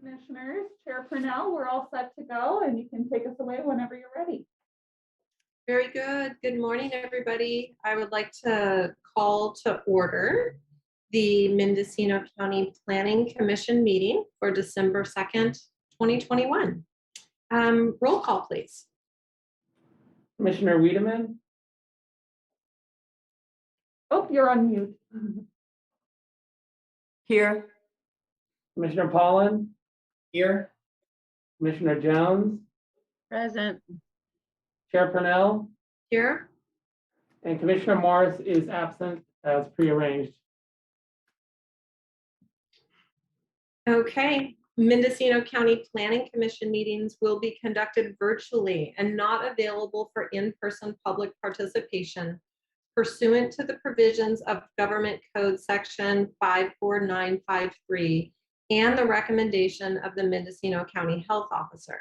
Commissioners, Chair Purnell, we're all set to go and you can take us away whenever you're ready. Very good. Good morning, everybody. I would like to call to order the Mendocino County Planning Commission meeting for December 2nd, 2021. Roll call, please. Commissioner Wiedemann? Oh, you're on mute. Here. Commissioner Pollan? Here. Commissioner Jones? Present. Chair Purnell? Here. And Commissioner Morris is absent as prearranged. Okay. Mendocino County Planning Commission meetings will be conducted virtually and not available for in-person public participation pursuant to the provisions of Government Code Section 54953 and the recommendation of the Mendocino County Health Officer.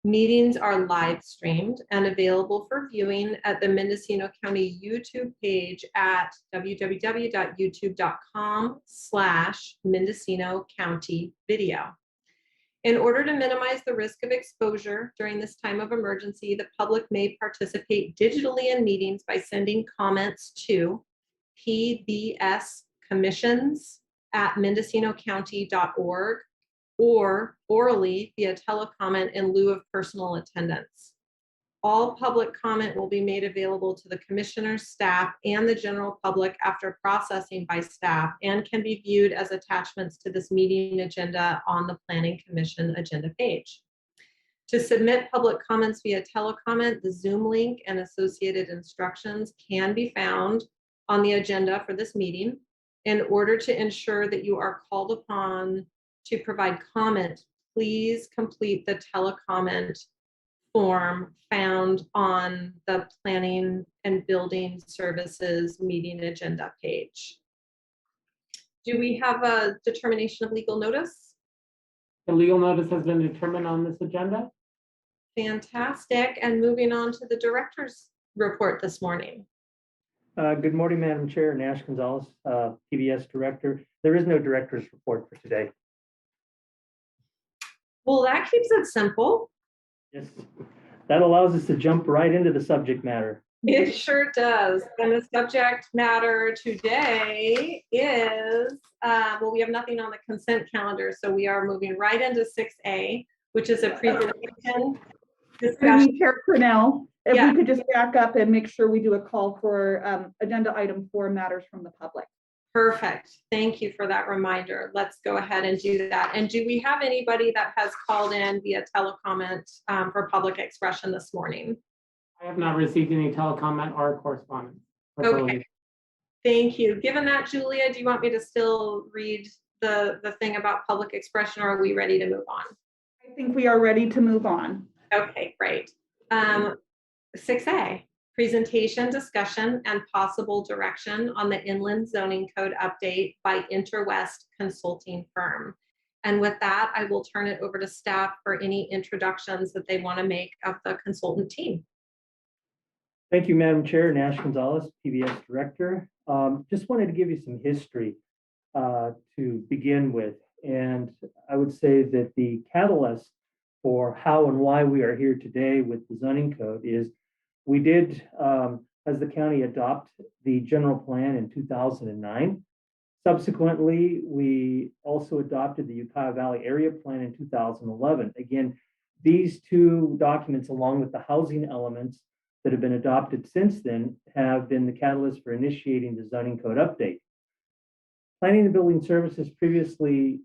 Meetings are live streamed and available for viewing at the Mendocino County YouTube page at www.youtube.com/Mendocino County Video. In order to minimize the risk of exposure during this time of emergency, the public may participate digitally in meetings by sending comments to pbscommissions@mendocinocounty.org or orally via telecomment in lieu of personal attendance. All public comment will be made available to the commissioners, staff, and the general public after processing by staff and can be viewed as attachments to this meeting agenda on the Planning Commission agenda page. To submit public comments via telecomment, the Zoom link and associated instructions can be found on the agenda for this meeting. In order to ensure that you are called upon to provide comment, please complete the telecomment form found on the Planning and Building Services meeting agenda page. Do we have a determination of legal notice? The legal notice has been determined on this agenda. Fantastic. And moving on to the director's report this morning. Good morning, Madam Chair. Nash Gonzalez, PBS Director. There is no director's report for today. Well, that keeps it simple. Yes, that allows us to jump right into the subject matter. It sure does. And the subject matter today is, well, we have nothing on the consent calendar, so we are moving right into 6A, which is a presentation discussion. Chair Purnell, if Yeah. we could just back up and make sure we do a call for agenda item 4, matters from the public. Perfect. Thank you for that reminder. Let's go ahead and do that. And do we have anybody that has called in via telecomment for public expression this morning? I have not received any telecomment or correspondence. Okay. Thank you. Given that, Julia, do you want me to still read the thing about public expression, or are we ready to move on? I think we are ready to move on. Okay, great. 6A, presentation, discussion, and possible direction on the inland zoning code update by Interwest Consulting Firm. And with that, I will turn it over to staff for any introductions that they want to make of the consultant team. Thank you, Madam Chair. Nash Gonzalez, PBS Director. Just wanted to give you some history to begin with. And I would say that the catalyst for how and why we are here today with the zoning code is we did, as the county, adopt the general plan in 2009. Subsequently, we also adopted the Ukiah Valley Area Plan in 2011. Again, these two documents, along with the housing elements that have been adopted since then, have been the catalyst for initiating the zoning code update. Planning and Building Services previously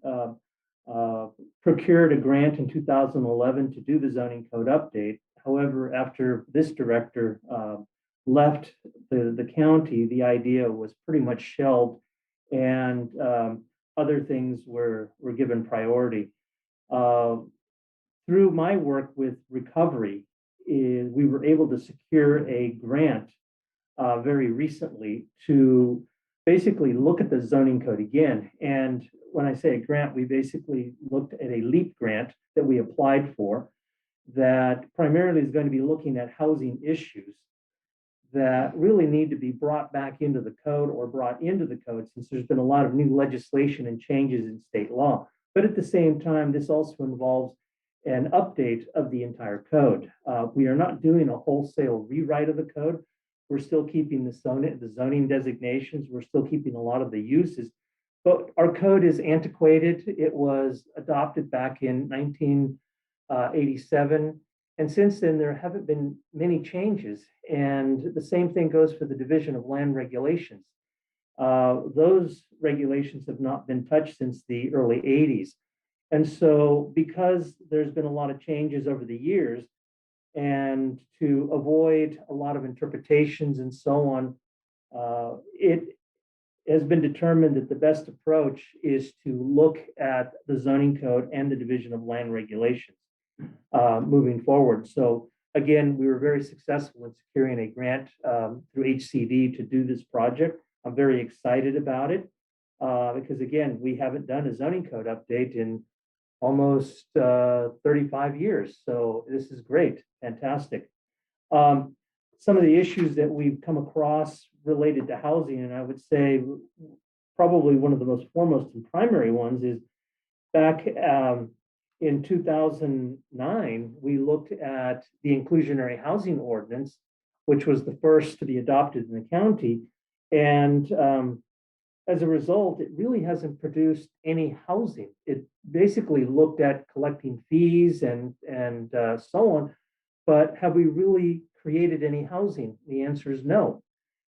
procured a grant in 2011 to do the zoning code update. However, after this director left the county, the idea was pretty much shelved, and other things were given priority. Through my work with recovery, we were able to secure a grant very recently to basically look at the zoning code again. And when I say a grant, we basically looked at a LEAP grant that we applied for that primarily is going to be looking at housing issues that really need to be brought back into the code or brought into the code, since there's been a lot of new legislation and changes in state law. But at the same time, this also involves an update of the entire code. We are not doing a wholesale rewrite of the code. We're still keeping the zoning designations. We're still keeping a lot of the uses, but our code is antiquated. It was adopted back in 1987. And since then, there haven't been many changes. And the same thing goes for the Division of Land Regulations. Those regulations have not been touched since the early 80s. And so because there's been a lot of changes over the years, and to avoid a lot of interpretations and so on, it has been determined that the best approach is to look at the zoning code and the Division of Land Regulations moving forward. So again, we were very successful in securing a grant through HCD to do this project. I'm very excited about it because again, we haven't done a zoning code update in almost 35 years. So this is great, fantastic. Some of the issues that we've come across related to housing, and I would say probably one of the most foremost and primary ones is back in 2009, we looked at the inclusionary housing ordinance, which was the first to be adopted in the county. And as a result, it really hasn't produced any housing. It basically looked at collecting fees and so on, but have we really created any housing? The answer is no.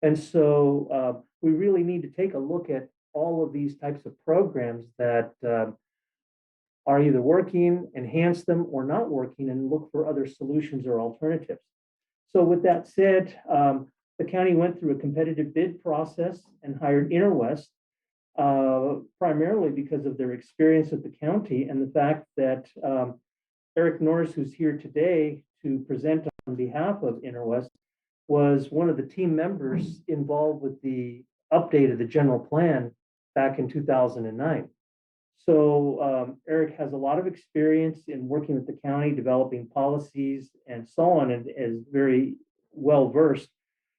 And so we really need to take a look at all of these types of programs that are either working, enhance them, or not working, and look for other solutions or alternatives. So with that said, the county went through a competitive bid process and hired Interwest, primarily because of their experience with the county and the fact that Eric Norris, who's here today to present on behalf of Interwest, was one of the team members involved with the update of the general plan back in 2009. So Eric has a lot of experience in working with the county, developing policies and so on, and is very well versed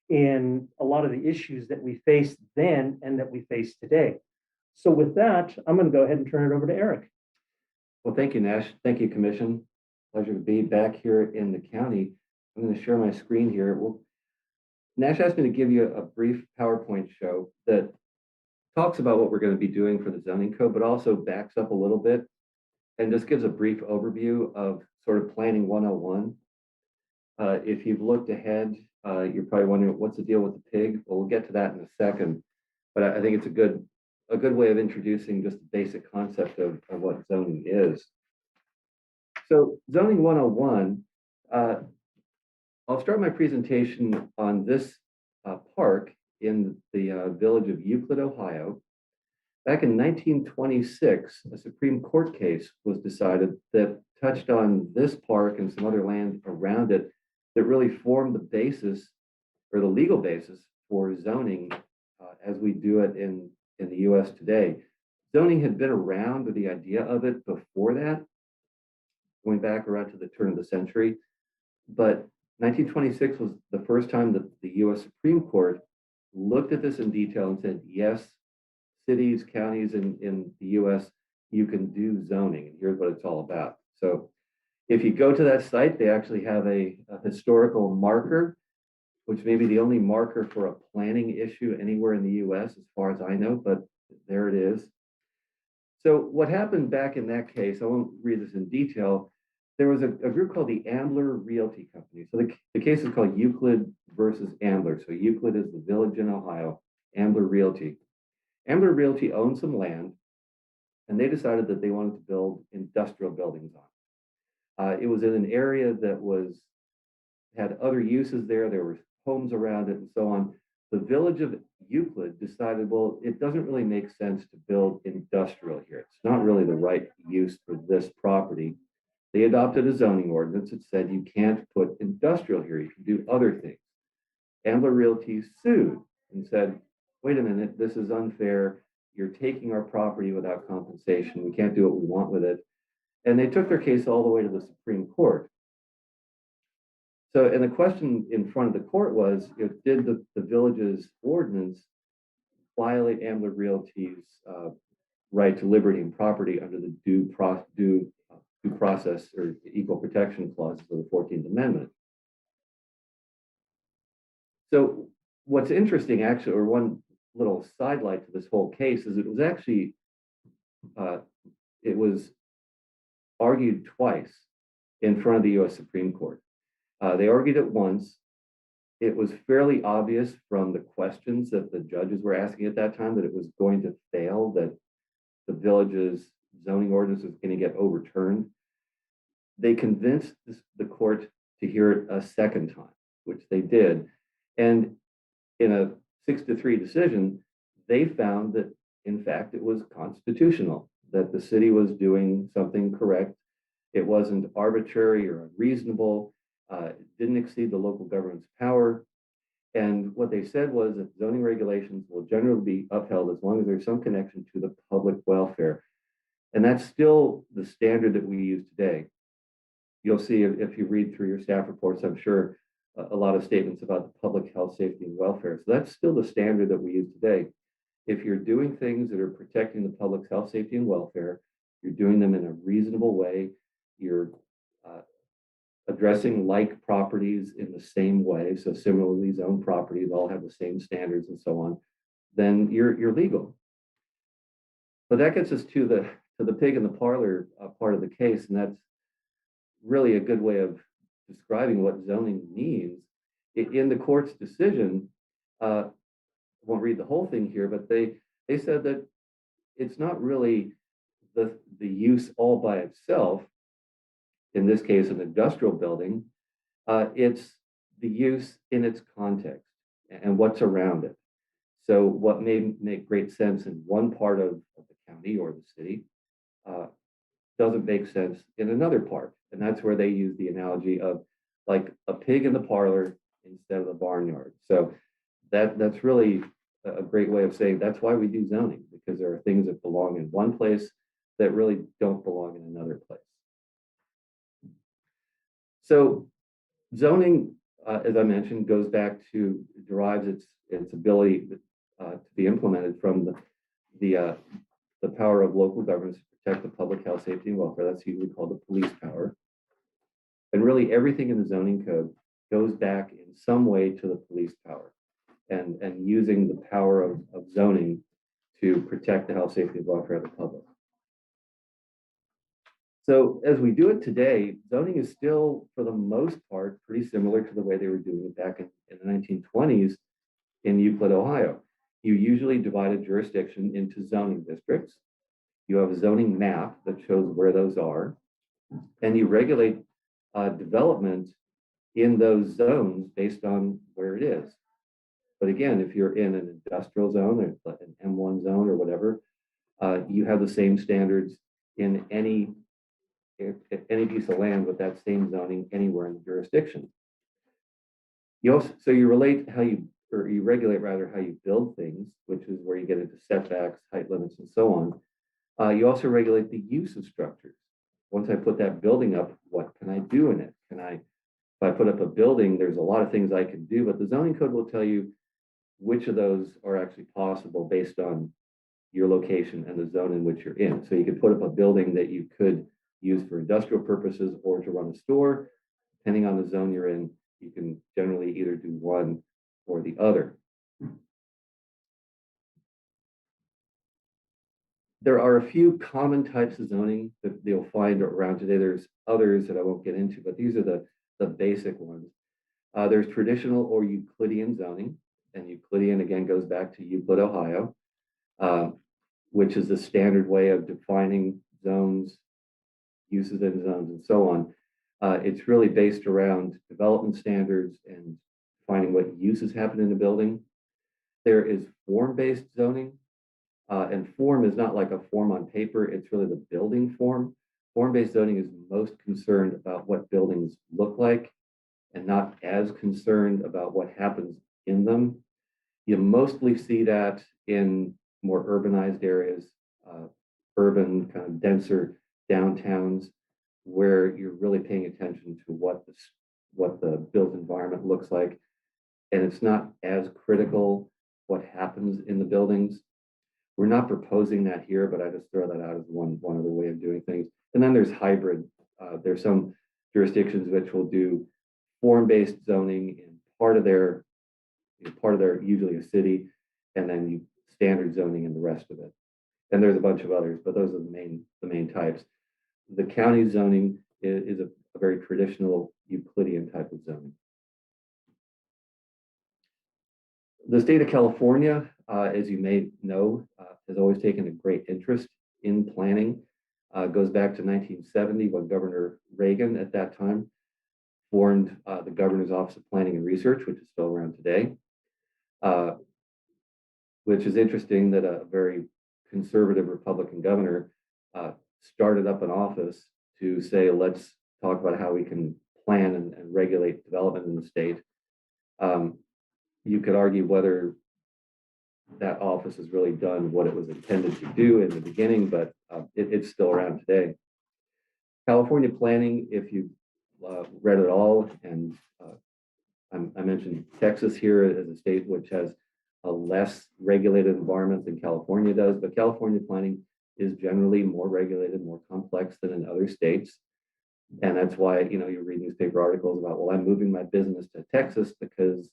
in a lot of the issues that we faced then and that we face today. So with that, I'm going to go ahead and turn it over to Eric. Well, thank you, Nash. Thank you, Commission. Pleasure to be back here in the county. I'm going to share my screen here. Well, Nash asked me to give you a brief PowerPoint show that talks about what we're going to be doing for the zoning code, but also backs up a little bit and just gives a brief overview of sort of planning 101. If you've looked ahead, you're probably wondering what's the deal with the pig. Well, we'll get to that in a second, but I think it's a good way of introducing just the basic concept of what zoning is. So zoning 101, I'll start my presentation on this park in the village of Euclid, Ohio. Back in 1926, a Supreme Court case was decided that touched on this park and some other land around it that really formed the basis or the legal basis for zoning as we do it in the US today. Zoning had been around with the idea of it before that, going back around to the turn of the century, but 1926 was the first time that the US Supreme Court looked at this in detail and said, yes, cities, counties in the US, you can do zoning, and here's what it's all about. So if you go to that site, they actually have a historical marker, which may be the only marker for a planning issue anywhere in the US, as far as I know, but there it is. So what happened back in that case, I won't read this in detail, there was a group called the Ambler Realty Company. So the case is called Euclid versus Ambler. So Euclid is the village in Ohio, Ambler Realty. Ambler Realty owned some land, and they decided that they wanted to build industrial buildings on it. It was in an area that had other uses there. There were homes around it and so on. The village of Euclid decided, well, it doesn't really make sense to build industrial here. It's not really the right use for this property. They adopted a zoning ordinance that said you can't put industrial here, you can do other things. Ambler Realty sued and said, wait a minute, this is unfair. You're taking our property without compensation. We can't do what we want with it. And they took their case all the way to the Supreme Court. So, and the question in front of the court was, did the village's ordinance violate Ambler Realty's right to liberty and property under the due process or equal protection clauses of the 14th Amendment. So what's interesting, actually, or one little sidelight to this whole case, is it was actually it was argued twice in front of the U.S. Supreme Court. They argued it once. It was fairly obvious from the questions that the judges were asking at that time that it was going to fail, that the village's zoning ordinance was going to get overturned. They convinced the court to hear it a second time, which they did. And in a 6-3 decision, they found that, in fact, it was constitutional, that the city was doing something correct. It wasn't arbitrary or unreasonable. It didn't exceed the local government's power. And what they said was that zoning regulations will generally be upheld as long as there's some connection to the public welfare. And that's still the standard that we use today. You'll see if you read through your staff reports, I'm sure, a lot of statements about the public health, safety, and welfare. So that's still the standard that we use today. If you're doing things that are protecting the public's health, safety, and welfare, you're doing them in a reasonable way, you're addressing like properties in the same way, so similarly zoned properties all have the same standards and so on, then you're legal. But that gets us to the pig in the parlor part of the case, and that's really a good way of describing what zoning means. In the court's decision, I won't read the whole thing here, but they said that it's not really the use all by itself, in this case, an industrial building, it's the use in its context and what's around it. So what may make great sense in one part of the county or the city doesn't make sense in another part. And that's where they use the analogy of like a pig in the parlor instead of the barnyard. So that's really a great way of saying that's why we do zoning, because there are things that belong in one place that really don't belong in another place. So zoning, as I mentioned, goes back to, derives its ability to be implemented from the power of local governments to protect the public health, safety, and welfare. That's usually called the police power. And really everything in the zoning code goes back in some way to the police power and using the power of zoning to protect the health, safety, and welfare of the public. So as we do it today, zoning is still, for the most part, pretty similar to the way they were doing it back in the 1920s in Euclid, Ohio. You usually divide a jurisdiction into zoning districts. You have a zoning map that shows where those are, and you regulate development in those zones based on where it is. But again, if you're in an industrial zone or an M1 zone or whatever, you have the same standards in any piece of land with that same zoning anywhere in the jurisdiction. So you relate how you, or you regulate rather how you build things, which is where you get into setbacks, height limits, and so on. You also regulate the use of structures. Once I put that building up, what can I do in it? If I put up a building, there's a lot of things I can do, but the zoning code will tell you which of those are actually possible based on your location and the zone in which you're in. So you could put up a building that you could use for industrial purposes or to run a store. Depending on the zone you're in, you can generally either do one or the other. There are a few common types of zoning that you'll find around today. There's others that I won't get into, but these are the basic ones. There's traditional or Euclidean zoning, and Euclidean again goes back to Euclid, Ohio, which is the standard way of defining zones, uses in zones, and so on. It's really based around development standards and finding what uses happen in a building. There is form-based zoning, and form is not like a form on paper, it's really the building form. Form-based zoning is most concerned about what buildings look like and not as concerned about what happens in them. You mostly see that in more urbanized areas, urban, kind of denser downtowns, where you're really paying attention to what the built environment looks like. And it's not as critical what happens in the buildings. We're not proposing that here, but I just throw that out as one other way of doing things. And then there's hybrid. There's some jurisdictions which will do form-based zoning in part of their usually a city, and then you standard zoning in the rest of it. And there's a bunch of others, but those are the main types. The county zoning is a very traditional Euclidean type of zoning. The state of California, as you may know, has always taken a great interest in planning. Goes back to 1970 when Governor Reagan at that time formed the Governor's Office of Planning and Research, which is still around today. Which is interesting that a very conservative Republican governor started up an office to say, let's talk about how we can plan and regulate development in the state. You could argue whether that office has really done what it was intended to do in the beginning, but it's still around today. California planning, if you read it all, and I mentioned Texas here as a state which has a less regulated environment than California does, but California planning is generally more regulated, more complex than in other states. And that's why, you read newspaper articles about, well, I'm moving my business to Texas because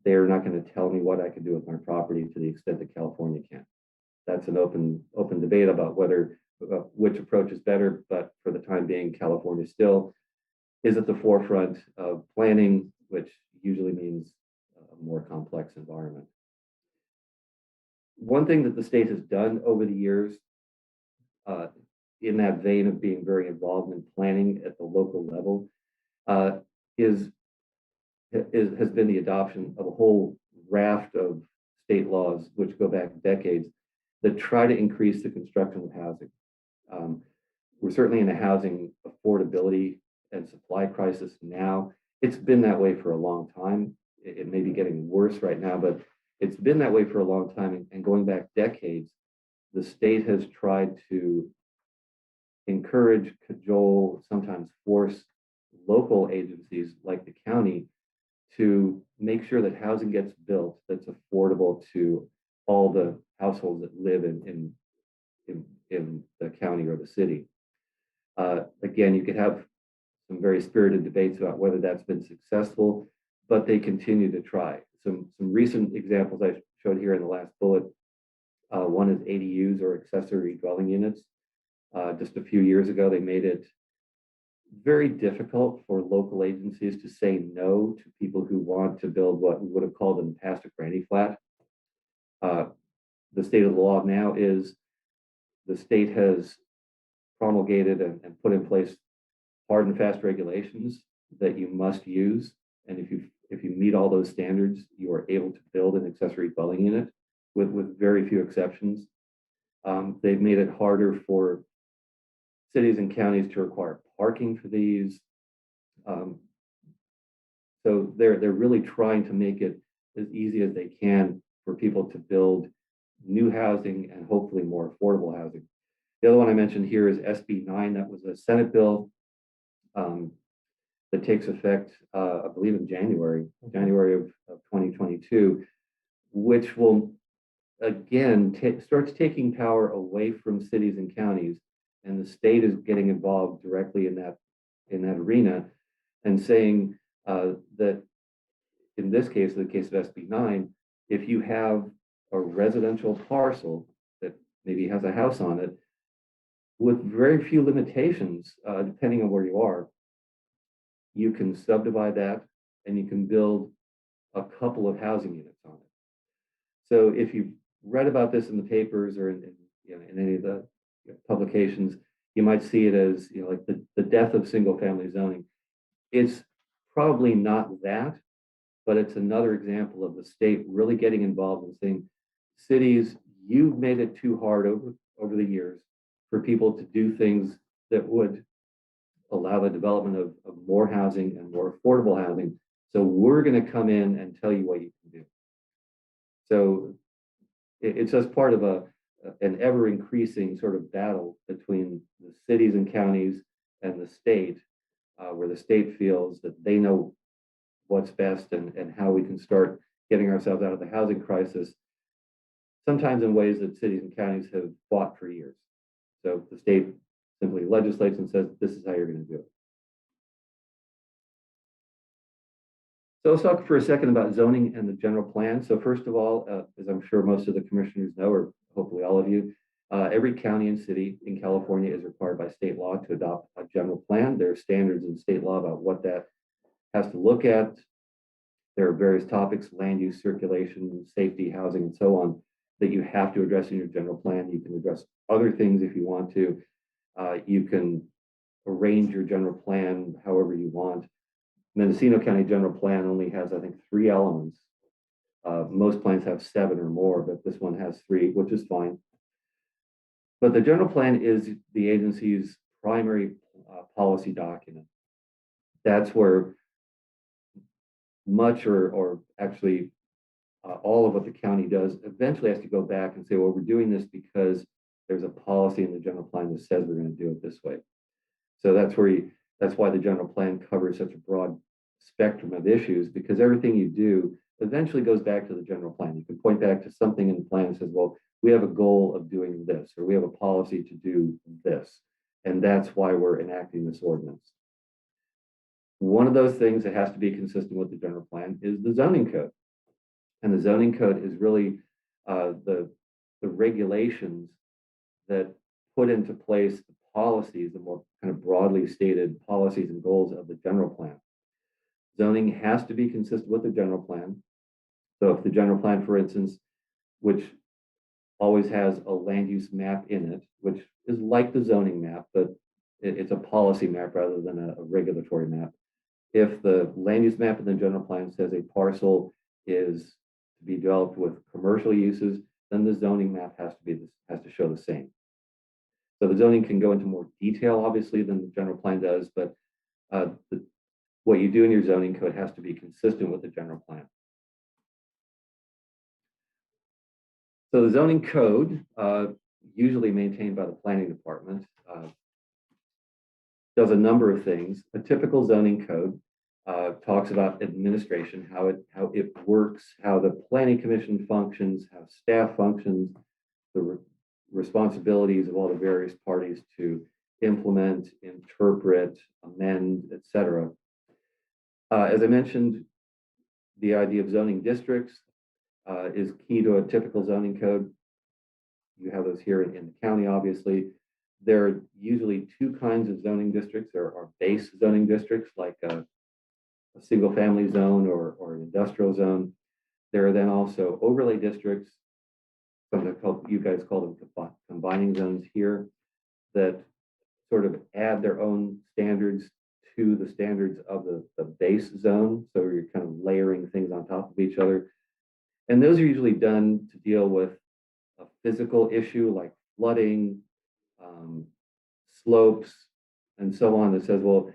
they're not going to tell me what I can do with my property to the extent that California can. That's an open debate about which approach is better, but for the time being, California still is at the forefront of planning, which usually means a more complex environment. One thing that the state has done over the years, in that vein of being very involved in planning at the local level, has been the adoption of a whole raft of state laws which go back decades that try to increase the construction of housing. We're certainly in a housing affordability and supply crisis now. It's been that way for a long time. It may be getting worse right now, but it's been that way for a long time. And going back decades, the state has tried to encourage, cajole, sometimes force local agencies like the county to make sure that housing gets built that's affordable to all the households that live in the county or the city. Again, you could have some very spirited debates about whether that's been successful, but they continue to try. Some recent examples I showed here in the last bullet. One is ADUs, or accessory dwelling units. Just a few years ago, they made it very difficult for local agencies to say no to people who want to build what we would have called in the past a granny flat. The state of the law now is the state has promulgated and put in place hard and fast regulations that you must use. And if you meet all those standards, you are able to build an accessory dwelling unit with very few exceptions. They've made it harder for cities and counties to require parking for these. So they're really trying to make it as easy as they can for people to build new housing and hopefully more affordable housing. The other one I mentioned here is SB 9. That was a Senate bill that takes effect, I believe, in January of 2022, which will again starts taking power away from cities and counties, and the state is getting involved directly in that arena, and saying that in this case, in the case of SB 9, if you have a residential parcel that maybe has a house on it, with very few limitations, depending on where you are, you can subdivide that and you can build a couple of housing units on it. So if you've read about this in the papers or in any of the publications, you might see it as like the death of single family zoning. It's probably not that, but it's another example of the state really getting involved and saying, cities, you've made it too hard over the years for people to do things that would allow the development of more housing and more affordable housing. So we're going to come in and tell you what you can do. So it's just part of an ever increasing sort of battle between the cities and counties and the state, where the state feels that they know what's best and how we can start getting ourselves out of the housing crisis. sometimes in ways that cities and counties have fought for years. So the state simply legislates and says, this is how you're going to do it. So let's talk for a second about zoning and the general plan. So first of all, as I'm sure most of the commissioners know, or hopefully all of you, every county and city in California is required by state law to adopt a general plan. There are standards in state law about what that has to look at. There are various topics, land use, circulation, safety, housing, and so on, that you have to address in your general plan. You can address other things if you want to. You can arrange your general plan however you want. Mendocino County General Plan only has, I think, 3 elements. Most plans have 7 or more, but this one has 3, which is fine. But the general plan is the agency's primary policy document. That's where much or actually all of what the county does eventually has to go back and say, well, we're doing this because there's a policy in the general plan that says we're going to do it this way. So that's why the general plan covers such a broad spectrum of issues, because everything you do eventually goes back to the general plan. You can point back to something in the plan that says, well, we have a goal of doing this, or we have a policy to do this. And that's why we're enacting this ordinance. One of those things that has to be consistent with the general plan is the zoning code. And the zoning code is really the regulations that put into place the policies, the more kind of broadly stated policies and goals of the general plan. Zoning has to be consistent with the general plan. So if the general plan, for instance, which always has a land use map in it, which is like the zoning map, but it's a policy map rather than a regulatory map. If the land use map in the general plan says a parcel is to be developed with commercial uses, then the zoning map has to show the same. So the zoning can go into more detail, obviously, than the general plan does, but what you do in your zoning code has to be consistent with the general plan. So the zoning code, usually maintained by the planning department, does a number of things. A typical zoning code talks about administration, how it works, how the planning commission functions, how staff functions, the responsibilities of all the various parties to implement, interpret, amend, etc. As I mentioned, the idea of zoning districts is key to a typical zoning code. You have those here in the county, obviously. There are usually 2 kinds of zoning districts. There are base zoning districts, like a single family zone or an industrial zone. There are then also overlay districts, sometimes you guys call them combining zones here, that sort of add their own standards to the standards of the base zone. So you're kind of layering things on top of each other. And those are usually done to deal with a physical issue like flooding, slopes, and so on, that says, well,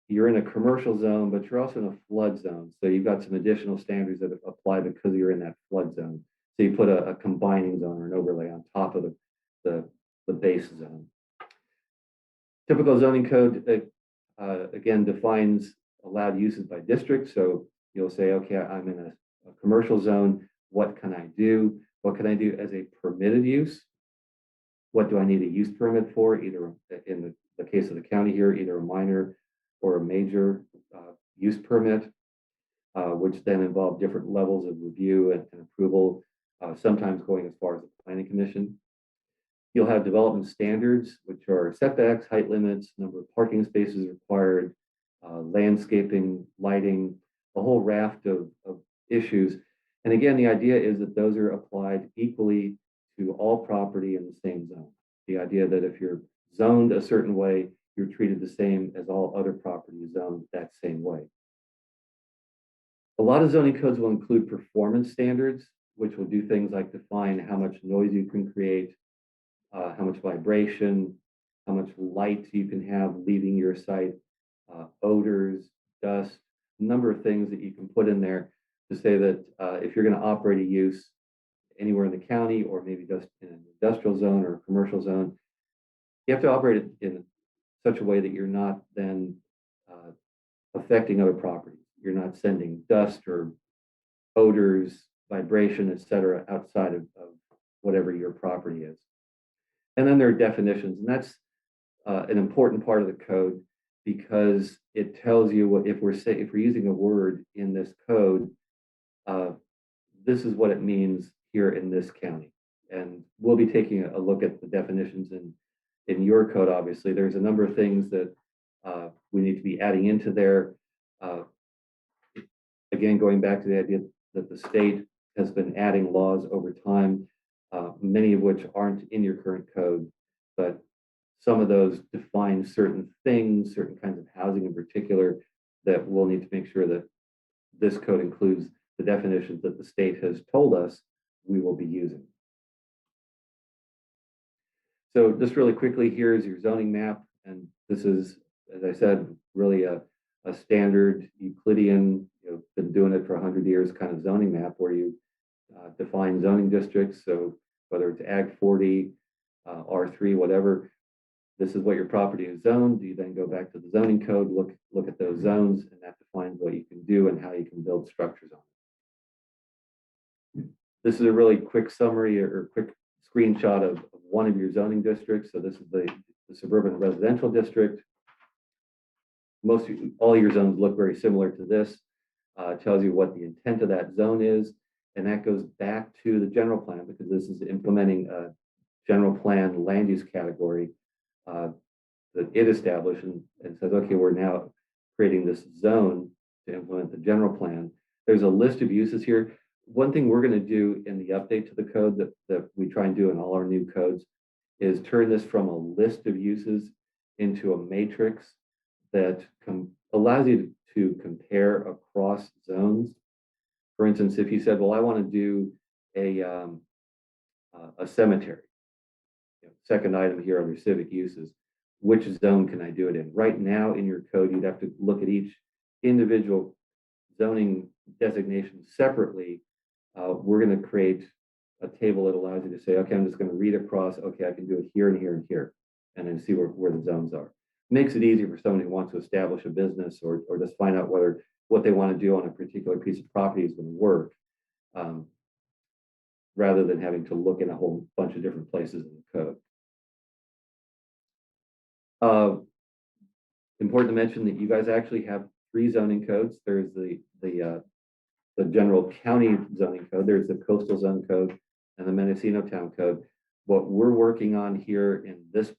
you're in a commercial zone, but you're also in a flood zone. So you've got some additional standards that apply because you're in that flood zone. So you put a combining zone or an overlay on top of the base zone. Typical zoning code, again, defines allowed uses by district. So you'll say, okay, I'm in a commercial zone. What can I do? What can I do as a permitted use? What do I need a use permit for? Either in the case of the county here, either a minor or a major use permit, which then involve different levels of review and approval, sometimes going as far as the planning commission. You'll have development standards, which are setbacks, height limits, number of parking spaces required, landscaping, lighting, a whole raft of issues. And again, the idea is that those are applied equally to all property in the same zone. The idea that if you're zoned a certain way, you're treated the same as all other property zoned that same way. A lot of zoning codes will include performance standards, which will do things like define how much noise you can create, how much vibration, how much light you can have leaving your site, odors, dust, a number of things that you can put in there to say that if you're going to operate a use anywhere in the county or maybe just in an industrial zone or a commercial zone, you have to operate it in such a way that you're not then affecting other properties. You're not sending dust or odors, vibration, et cetera, outside of whatever your property is. And then there are definitions, and that's an important part of the code because it tells you what if we're using a word in this code, this is what it means here in this county. And we'll be taking a look at the definitions in your code. Obviously, there's a number of things that we need to be adding into there. Again, going back to the idea that the state has been adding laws over time, many of which aren't in your current code, but some of those define certain things, certain kinds of housing in particular, that we'll need to make sure that this code includes the definitions that the state has told us we will be using. So just really quickly, here's your zoning map. And this is, as I said, really a standard Euclidean, been doing it for 100 years kind of zoning map where you define zoning districts. So whether it's Ag 40, R3, whatever, this is what your property is zoned. You then go back to the zoning code, look at those zones, and that defines what you can do and how you can build structures on it. This is a really quick summary or quick screenshot of one of your zoning districts. So this is the suburban residential district. All your zones look very similar to this. It tells you what the intent of that zone is, and that goes back to the general plan because this is implementing a general plan land use category that it established and says, okay, we're now creating this zone to implement the general plan. There's a list of uses here. One thing we're going to do in the update to the code that we try and do in all our new codes is turn this from a list of uses into a matrix that allows you to compare across zones. For instance, if you said, well, I want to do a cemetery, second item here under civic uses, which zone can I do it in? Right now in your code, you'd have to look at each individual zoning designation separately. We're going to create a table that allows you to say, okay, I'm just going to read across, okay, I can do it here and here and here, and then see where the zones are. Makes it easier for someone who wants to establish a business or just find out what they want to do on a particular piece of property is going to work, rather than having to look in a whole bunch of different places in the code. Important to mention that you guys actually have 3 zoning codes. There's the general county zoning code, there's the coastal zone code, and the Mendocino Town Code. What we're working on here in this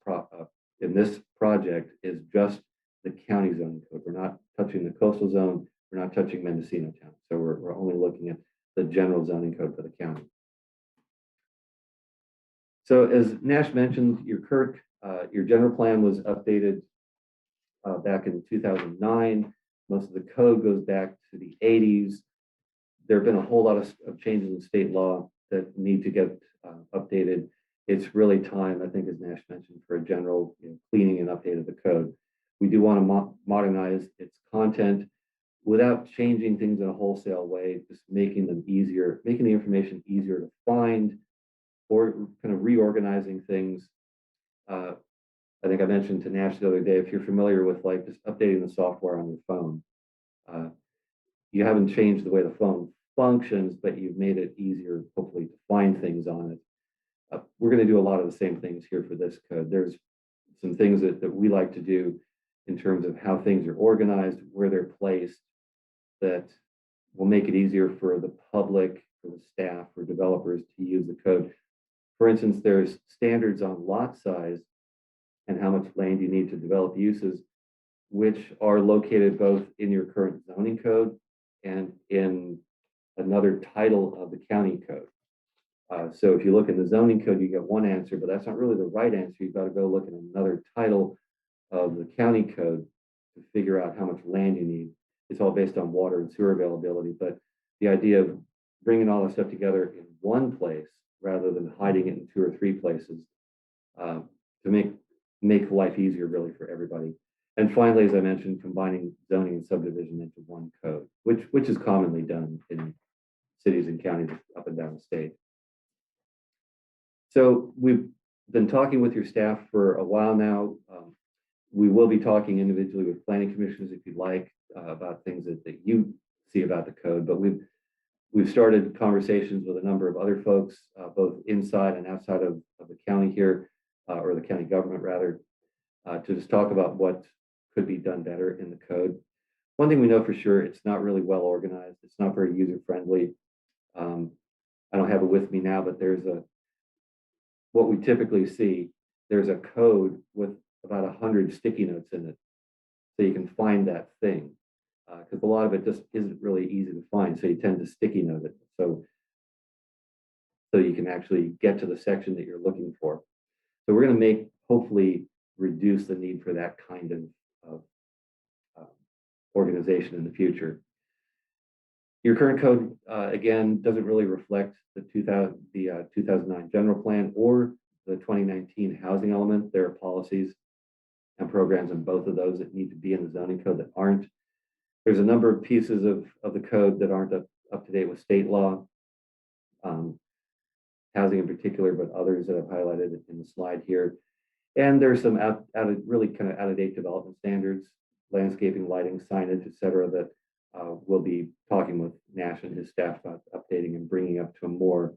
project is just the county zoning code. We're not touching the coastal zone. We're not touching Mendocino Town. So we're only looking at the general zoning code for the county. So as Nash mentioned, your general plan was updated back in 2009. Most of the code goes back to the 80s. There have been a whole lot of changes in state law that need to get updated. It's really time, I think, as Nash mentioned, for a general cleaning and update of the code. We do want to modernize its content without changing things in a wholesale way, just making them easier, making the information easier to find, or kind of reorganizing things. I think I mentioned to Nash the other day, if you're familiar with like just updating the software on your phone, you haven't changed the way the phone functions, but you've made it easier, hopefully, to find things on it. We're going to do a lot of the same things here for this code. There's some things that we like to do in terms of how things are organized, where they're placed, that will make it easier for the public, for the staff, for developers to use the code. For instance, there's standards on lot size and how much land you need to develop uses, which are located both in your current zoning code and in another title of the county code. So if you look in the zoning code, you get one answer, but that's not really the right answer. You've got to go look at another title of the county code to figure out how much land you need. It's all based on water and sewer availability, but the idea of bringing all this stuff together in one place rather than hiding it in 2 or 3 places to make life easier really for everybody. And finally, as I mentioned, combining zoning and subdivision into one code, which is commonly done in cities and counties up and down the state. So we've been talking with your staff for a while now. We will be talking individually with planning commissioners if you'd like about things that you see about the code, but we've We've started conversations with a number of other folks, both inside and outside of the county here, or the county government rather, to just talk about what could be done better in the code. One thing we know for sure, it's not really well organized. It's not very user friendly. I don't have it with me now, but what we typically see, there's a code with about 100 sticky notes in it. So you can find that thing, because a lot of it just isn't really easy to find. So you tend to sticky note it. So you can actually get to the section that you're looking for. So we're going to hopefully reduce the need for that kind of organization in the future. Your current code, again, doesn't really reflect the 2009 general plan or the 2019 housing element. There are policies and programs in both of those that need to be in the zoning code that aren't. There's a number of pieces of the code that aren't up to date with state law, housing in particular, but others that I've highlighted in the slide here. And there's some really kind of out-of-date development standards, landscaping, lighting, signage, et cetera, that we'll be talking with Nash and his staff about updating and bringing up to a more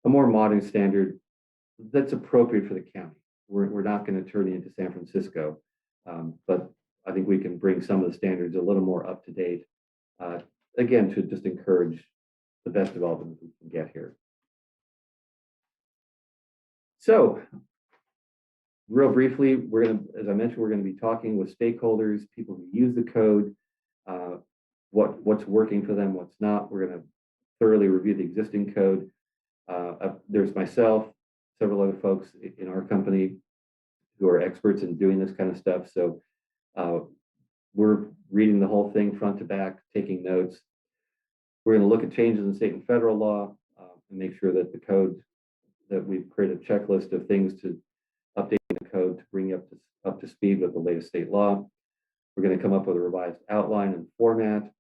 modern standard that's appropriate for the county. We're not going to turn it into San Francisco, but I think we can bring some of the standards a little more up to date, again, to just encourage the best development we can get here. So, real briefly, as I mentioned, we're going to be talking with stakeholders, people who use the code, what's working for them, what's not. We're going to thoroughly review the existing code. There's myself, several other folks in our company who are experts in doing this kind of stuff. So we're reading the whole thing front to back, taking notes. We're going to look at changes in state and federal law and make sure that the code, that we've created a checklist of things to update the code to bring you up to speed with the latest state law. We're going to come up with a revised outline and format,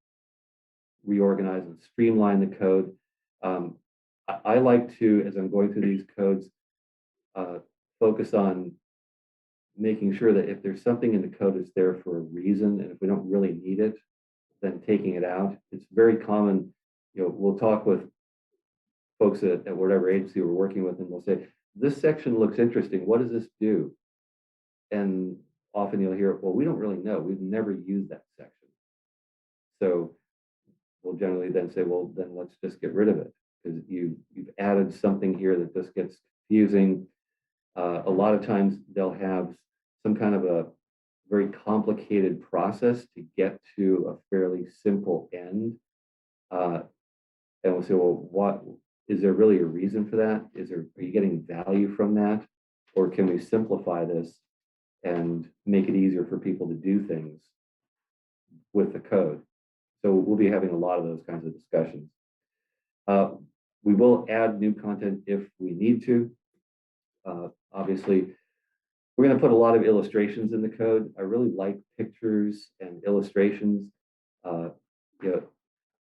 reorganize and streamline the code. I like to, as I'm going through these codes, focus on making sure that if there's something in the code that's there for a reason, and if we don't really need it, then taking it out. It's very common, we'll talk with folks at whatever agency we're working with, and they'll say, this section looks interesting. What does this do? And often you'll hear, well, we don't really know. We've never used that section. So we'll generally then say, well, then let's just get rid of it, because you've added something here that just gets confusing. A lot of times they'll have some kind of a very complicated process to get to a fairly simple end. And we'll say, well, is there really a reason for that? Are you getting value from that? Or can we simplify this and make it easier for people to do things with the code? So we'll be having a lot of those kinds of discussions. We will add new content if we need to. Obviously, we're going to put a lot of illustrations in the code. I really like pictures and illustrations.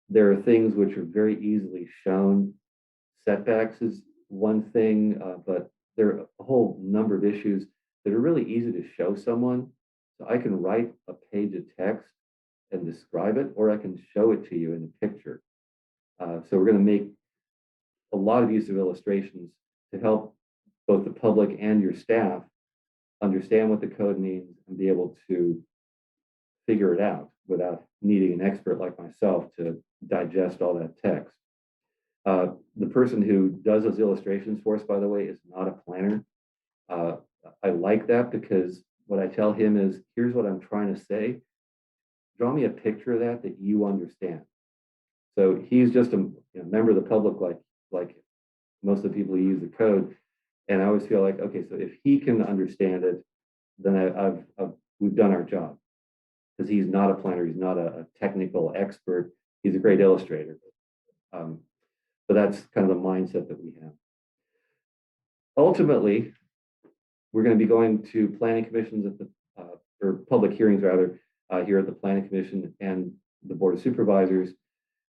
There are things which are very easily shown. Setbacks is one thing, but there are a whole number of issues that are really easy to show someone. So I can write a page of text and describe it, or I can show it to you in a picture. So we're going to make a lot of use of illustrations to help both the public and your staff understand what the code means and be able to figure it out without needing an expert like myself to digest all that text. The person who does those illustrations for us, by the way, is not a planner. I like that because what I tell him is, here's what I'm trying to say. Draw me a picture of that you understand. So he's just a member of the public, like most of the people who use the code. And I always feel like, okay, so if he can understand it, then we've done our job. Because he's not a planner, he's not a technical expert. He's a great illustrator. But that's kind of the mindset that we have. Ultimately, we're going to be going to planning commissions or public hearings rather, here at the Planning Commission and the Board of Supervisors.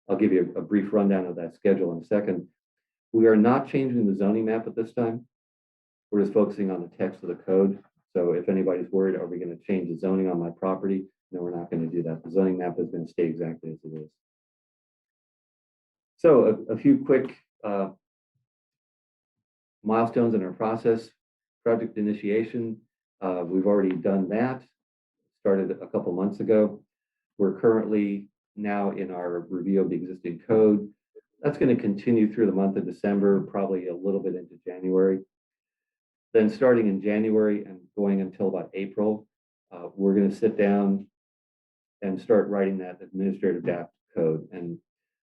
I'll give you a brief rundown of that schedule in a second. We are not changing the zoning map at this time. We're just focusing on the text of the code. So if anybody's worried, are we going to change the zoning on my property? No, we're not going to do that. The zoning map is going to stay exactly as it is. So a few quick milestones in our process. Project initiation, we've already done that, started a couple months ago. We're currently now in our review of the existing code. That's going to continue through the month of December, probably a little bit into January. Then starting in January and going until about April, we're going to sit down and start writing that administrative draft code. And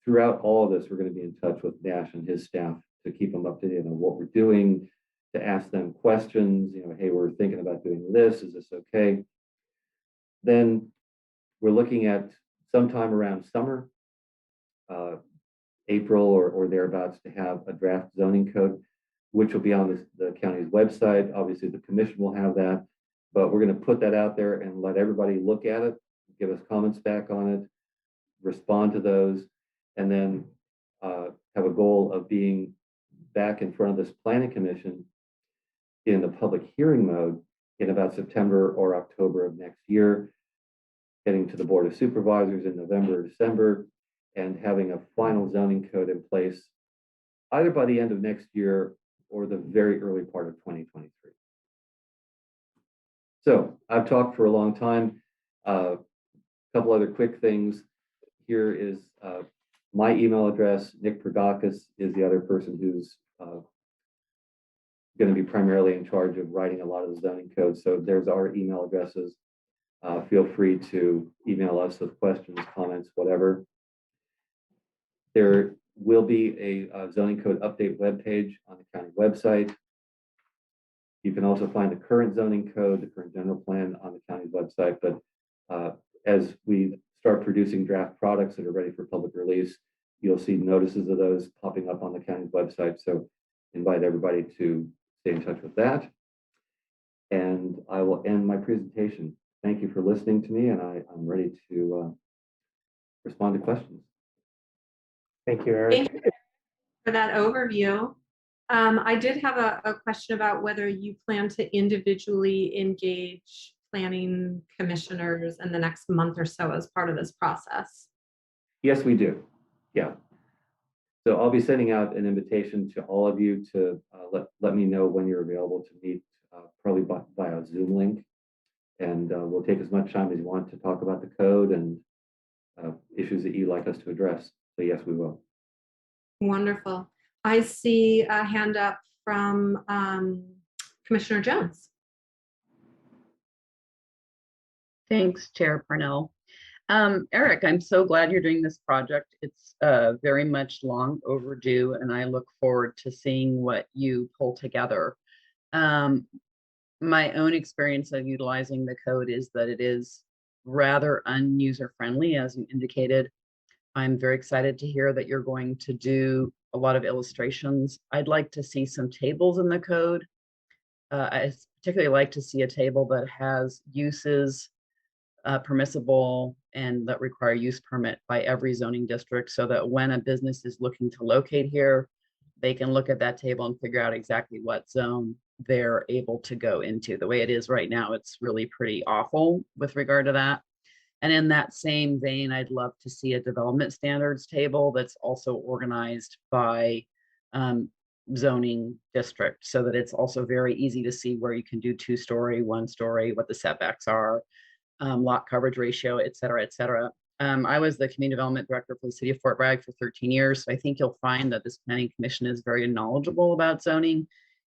throughout all of this, we're going to be in touch with Nash and his staff to keep them up to date on what we're doing, to ask them questions, hey, we're thinking about doing this, is this okay? Then we're looking at sometime around summer, April or thereabouts, to have a draft zoning code, which will be on the county's website. Obviously, the commission will have that, but we're going to put that out there and let everybody look at it, give us comments back on it, respond to those, and then have a goal of being back in front of this planning commission in the public hearing mode in about September or October of next year, getting to the Board of Supervisors in November or December, and having a final zoning code in place either by the end of next year or the very early part of 2023. So I've talked for a long time. A couple other quick things. Here is my email address. Nick Prodakis is the other person who's going to be primarily in charge of writing a lot of the zoning code. So there's our email addresses. Feel free to email us with questions, comments, whatever. There will be a zoning code update webpage on the county website. You can also find the current zoning code, the current general plan on the county's website. But as we start producing draft products that are ready for public release, you'll see notices of those popping up on the county's website. So invite everybody to stay in touch with that. And I will end my presentation. Thank you for listening to me, and I'm ready to respond to questions. Thank you, Eric. Thank you for that overview. I did have a question about whether you plan to individually engage planning commissioners in the next month or so as part of this process. Yes, we do. Yeah. So I'll be sending out an invitation to all of you to let me know when you're available to meet, probably via Zoom link. And we'll take as much time as you want to talk about the code and issues that you'd like us to address. So yes, we will. Wonderful. I see a hand up from Commissioner Jones. Thanks, Chair Parnell. Eric, I'm so glad you're doing this project. It's very much long overdue, and I look forward to seeing what you pull together. My own experience of utilizing the code is that it is rather unuser friendly, as you indicated. I'm very excited to hear that you're going to do a lot of illustrations. I'd like to see some tables in the code. I particularly like to see a table that has uses permissible and that require use permit by every zoning district, so that when a business is looking to locate here, they can look at that table and figure out exactly what zone they're able to go into. The way it is right now, it's really pretty awful with regard to that. And in that same vein, I'd love to see a development standards table that's also organized by zoning district, so that it's also very easy to see where you can do 2-story, 1-story, what the setbacks are, lot coverage ratio, et cetera, et cetera. I was the community development director for the city of Fort Bragg for 13 years. So I think you'll find that this planning commission is very knowledgeable about zoning,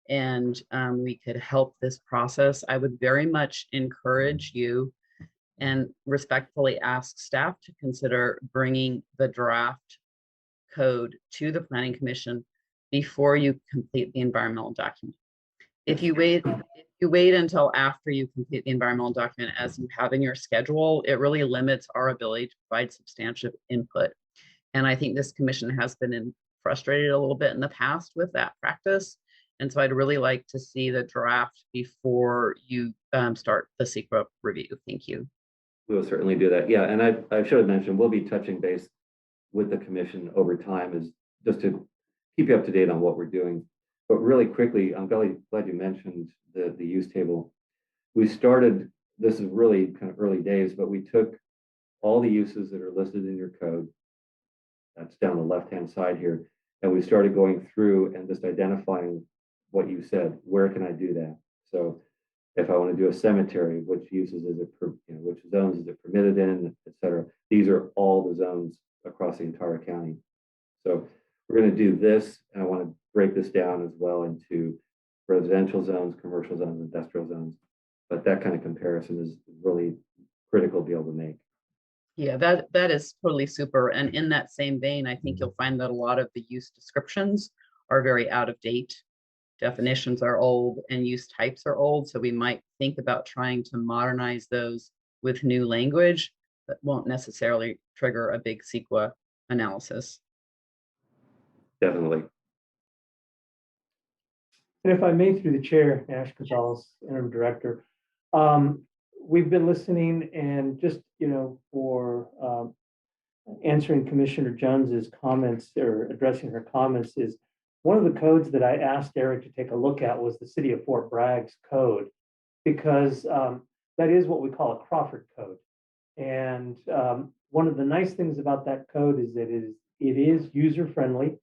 and we could help this process. I would very much encourage you and respectfully ask staff to consider bringing the draft code to the planning commission before you complete the environmental document. If you wait until after you complete the environmental document, as you have in your schedule, it really limits our ability to provide substantive input. And I think this commission has been frustrated a little bit in the past with that practice. And so I'd really like to see the draft before you start the secret review. Thank you. We'll certainly do that. Yeah, and I should have mentioned, we'll be touching base with the commission over time, is just to keep you up to date on what we're doing. But really quickly, I'm glad you mentioned the use table. We started, this is really kind of early days, but we took all the uses that are listed in your code, That's down the left-hand side here. And we started going through and just identifying what you said. Where can I do that? So if I want to do a cemetery, which uses is it, which zones is it permitted in, et cetera. These are all the zones across the entire county. So we're going to do this, and I want to break this down as well into residential zones, commercial zones, industrial zones. But that kind of comparison is really critical to be able to make. Yeah, that is totally super. And in that same vein, I think you'll find that a lot of the use descriptions are very out of date. Definitions are old and use types are old. So we might think about trying to modernize those with new language that won't necessarily trigger a big CEQA analysis. Definitely. And if I may, through the chair, Nash Gonzalez, interim director, we've been listening and just, for answering Commissioner Jones's comments or addressing her comments is one of the codes that I asked Eric to take a look at was the City of Fort Bragg's code, because that is what we call a Crawford code. And one of the nice things about that code is that it is user-friendly.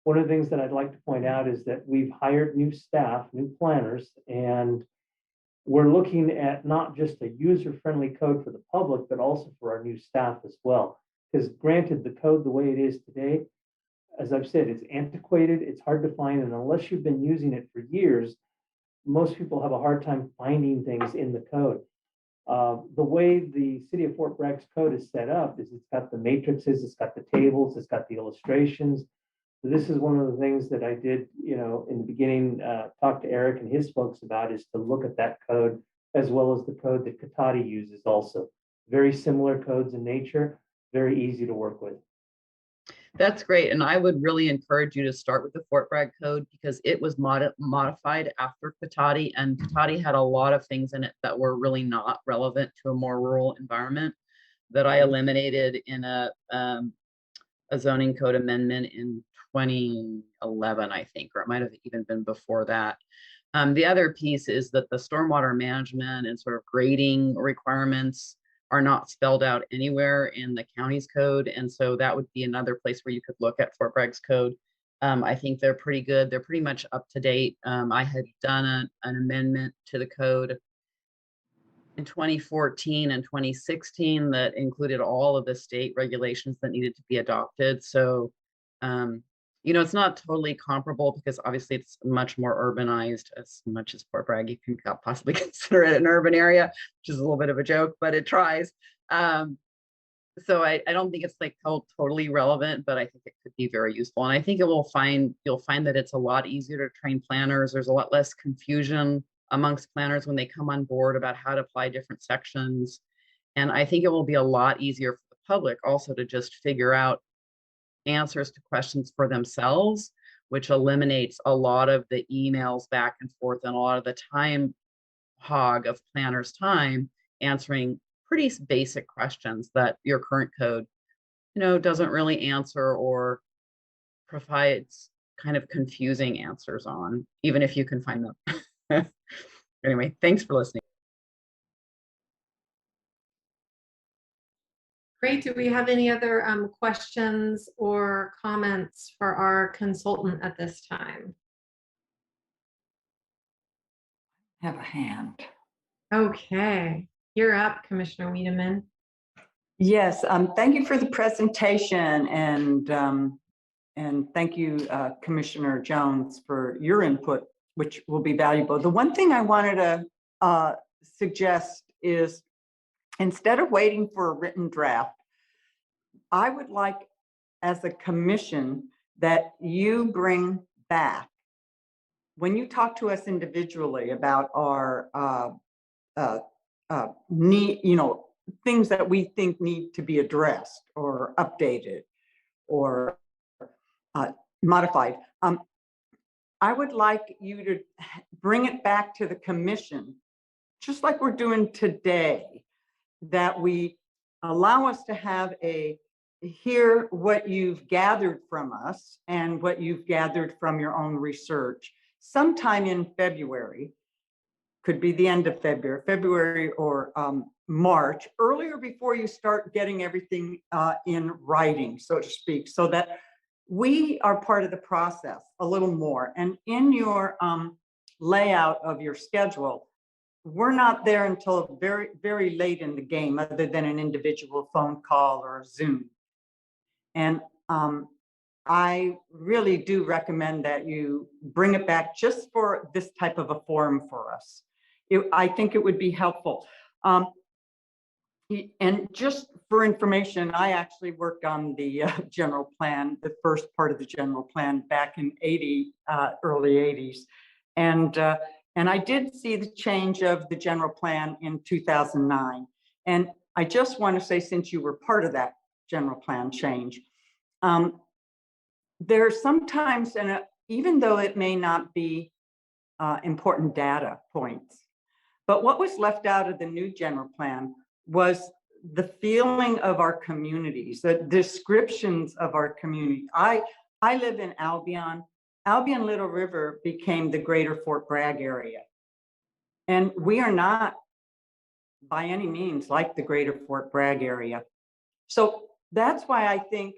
One of the things that I'd like to point out is that we've hired new staff, new planners, and we're looking at not just a user-friendly code for the public, but also for our new staff as well. Because granted, the code the way it is today, as I've said, it's antiquated, it's hard to find, and unless you've been using it for years, most people have a hard time finding things in the code. The way the City of Fort Bragg's code is set up is it's got the matrices, it's got the tables, it's got the illustrations. So this is one of the things that I did, in the beginning, talk to Eric and his folks about, is to look at that code as well as the code that Katati uses also. Very similar codes in nature, very easy to work with. That's great. And I would really encourage you to start with the Fort Bragg code because it was modified after Katati, and Katati had a lot of things in it that were really not relevant to a more rural environment that I eliminated in a zoning code amendment in 2011, I think, or it might have even been before that. The other piece is that the stormwater management and sort of grading requirements are not spelled out anywhere in the county's code. And so that would be another place where you could look at Fort Bragg's code. I think they're pretty good. They're pretty much up to date. I had done an amendment to the code in 2014 and 2016 that included all of the state regulations that needed to be adopted. So, it's not totally comparable because obviously it's much more urbanized, as much as Fort Bragg, you can possibly consider it an urban area, which is a little bit of a joke, but it tries. So I don't think it's like totally relevant, but I think it could be very useful. And I think you'll find that it's a lot easier to train planners. There's a lot less confusion amongst planners when they come on board about how to apply different sections. And I think it will be a lot easier for the public also to just figure out answers to questions for themselves, which eliminates a lot of the emails back and forth and a lot of the time hog of planners' time answering pretty basic questions that your current code, doesn't really answer or provides kind of confusing answers on, even if you can find them. Anyway, thanks for listening. Great. Do we have any other questions or comments for our consultant at this time? Have a hand. Okay, you're up, Commissioner Wiedemann. Yes, thank you for the presentation, and thank you, Commissioner Jones, for your input, which will be valuable. The one thing I wanted to suggest is, instead of waiting for a written draft, I would like, as a commission, that you bring back, when you talk to us individually about our need, things that we think need to be addressed or updated or modified, I would like you to bring it back to the commission, just like we're doing today, that we allow us to hear what you've gathered from us and what you've gathered from your own research sometime in February, could be the end of February or March, earlier before you start getting everything in writing, so to speak, so that we are part of the process a little more. And in your layout of your schedule, we're not there until very, very late in the game, other than an individual phone call or a Zoom. And I really do recommend that you bring it back just for this type of a forum for us. I think it would be helpful. And just for information, I actually worked on the general plan, the first part of the general plan back in early 80s. And I did see the change of the general plan in 2009. And I just want to say, since you were part of that general plan change, there are sometimes, and even though it may not be important data points, but what was left out of the new general plan was the feeling of our communities, the descriptions of our community. I live in Albion. Albion Little River became the greater Fort Bragg area. And we are not by any means like the greater Fort Bragg area. So that's why I think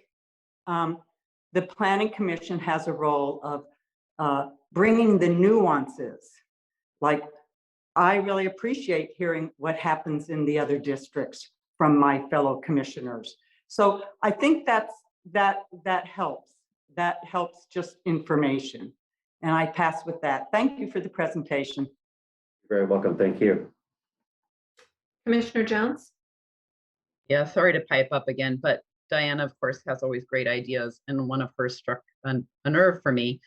the Planning Commission has a role of bringing the nuances. Like, I really appreciate hearing what happens in the other districts from my fellow commissioners. So I think that helps. That helps just information. And I pass with that. Thank you for the presentation. You're very welcome. Thank you. Commissioner Jones? Yeah, sorry to pipe up again, but Diana, of course, has always great ideas, and one of hers struck a nerve for me.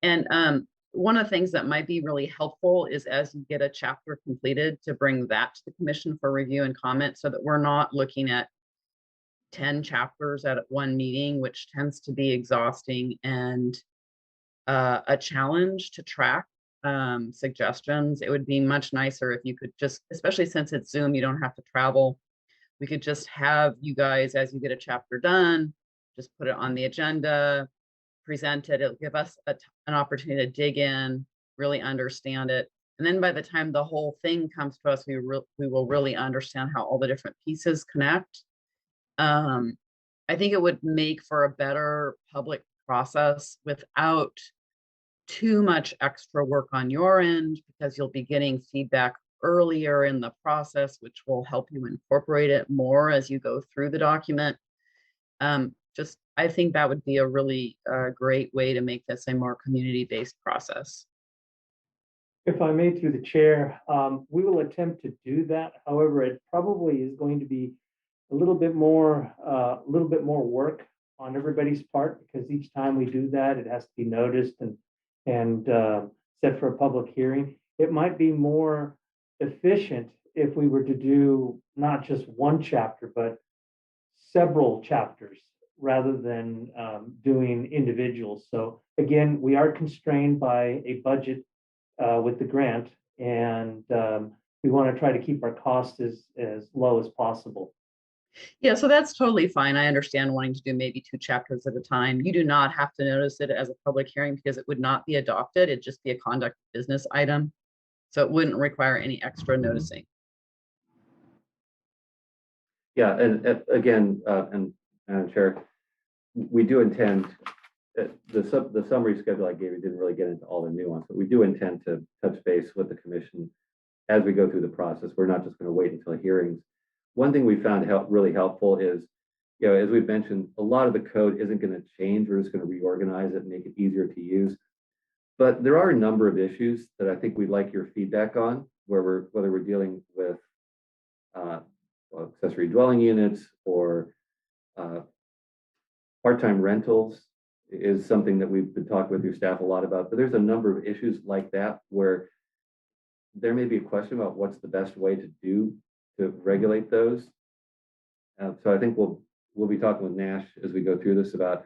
And one of the things that might be really helpful is, as you get a chapter completed, to bring that to the commission for review and comment, so that we're not looking at 10 chapters at one meeting, which tends to be exhausting and a challenge to track suggestions. It would be much nicer if you could just, especially since it's Zoom, you don't have to travel. We could just have you guys, as you get a chapter done, just put it on the agenda, present it. It'll give us an opportunity to dig in, really understand it. And then by the time the whole thing comes to us, we will really understand how all the different pieces connect. I think it would make for a better public process without too much extra work on your end, because you'll be getting feedback earlier in the process, which will help you incorporate it more as you go through the document. I think that would be a really great way to make this a more community-based process. If I may, through the chair, we will attempt to do that. However, it probably is going to be a little bit more work on everybody's part, because each time we do that, it has to be noticed and set for a public hearing. It might be more efficient if we were to do not just one chapter, but several chapters, rather than doing individuals. So again, we are constrained by a budget with the grant, and we want to try to keep our costs as low as possible. Yeah, so that's totally fine. I understand wanting to do maybe 2 chapters at a time. You do not have to notice it as a public hearing, because it would not be adopted. It'd just be a conduct business item. So it wouldn't require any extra noticing. Yeah, and again, and Madam Chair, we do intend, the summary schedule I gave you didn't really get into all the nuance, but we do intend to touch base with the commission as we go through the process. We're not just going to wait until hearings. One thing we found really helpful is, as we've mentioned, a lot of the code isn't going to change. We're just going to reorganize it and make it easier to use. But there are a number of issues that I think we'd like your feedback on, whether we're dealing with accessory dwelling units or part-time rentals is something that we've been talking with your staff a lot about. But there's a number of issues like that where there may be a question about what's the best way to regulate those. So I think we'll be talking with Nash as we go through this about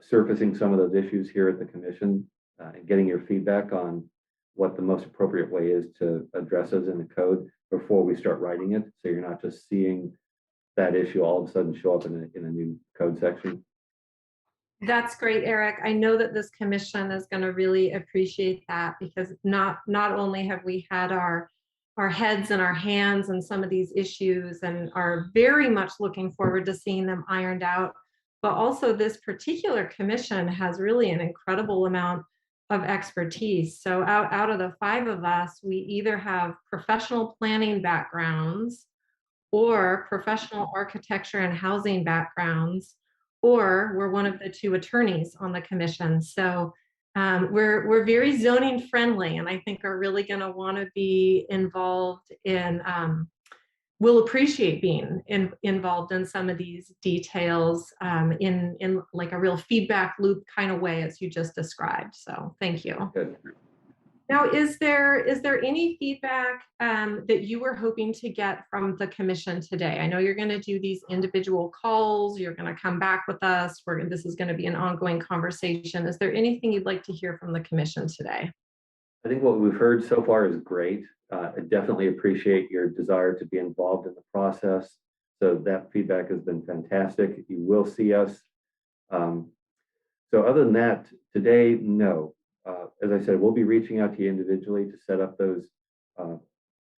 surfacing some of those issues here at the commission and getting your feedback on what the most appropriate way is to address those in the code before we start writing it. So you're not just seeing that issue all of a sudden show up in a new code section. That's great, Eric. I know that this commission is going to really appreciate that, because not only have we had our our heads and our hands in some of these issues and are very much looking forward to seeing them ironed out. But also this particular commission has really an incredible amount of expertise. So out of the 5 of us, we either have professional planning backgrounds or professional architecture and housing backgrounds, or we're one of the 2 attorneys on the commission. So we're very zoning friendly, and I think are really going to want to be involved in, will appreciate being involved in some of these details in like a real feedback loop kind of way, as you just described. So thank you. Good. Now, is there any feedback that you were hoping to get from the commission today? I know you're going to do these individual calls. You're going to come back with us. This is going to be an ongoing conversation. Is there anything you'd like to hear from the commission today? I think what we've heard so far is great. I definitely appreciate your desire to be involved in the process. So that feedback has been fantastic. You will see us. So other than that, today, no. As I said, we'll be reaching out to you individually to set up those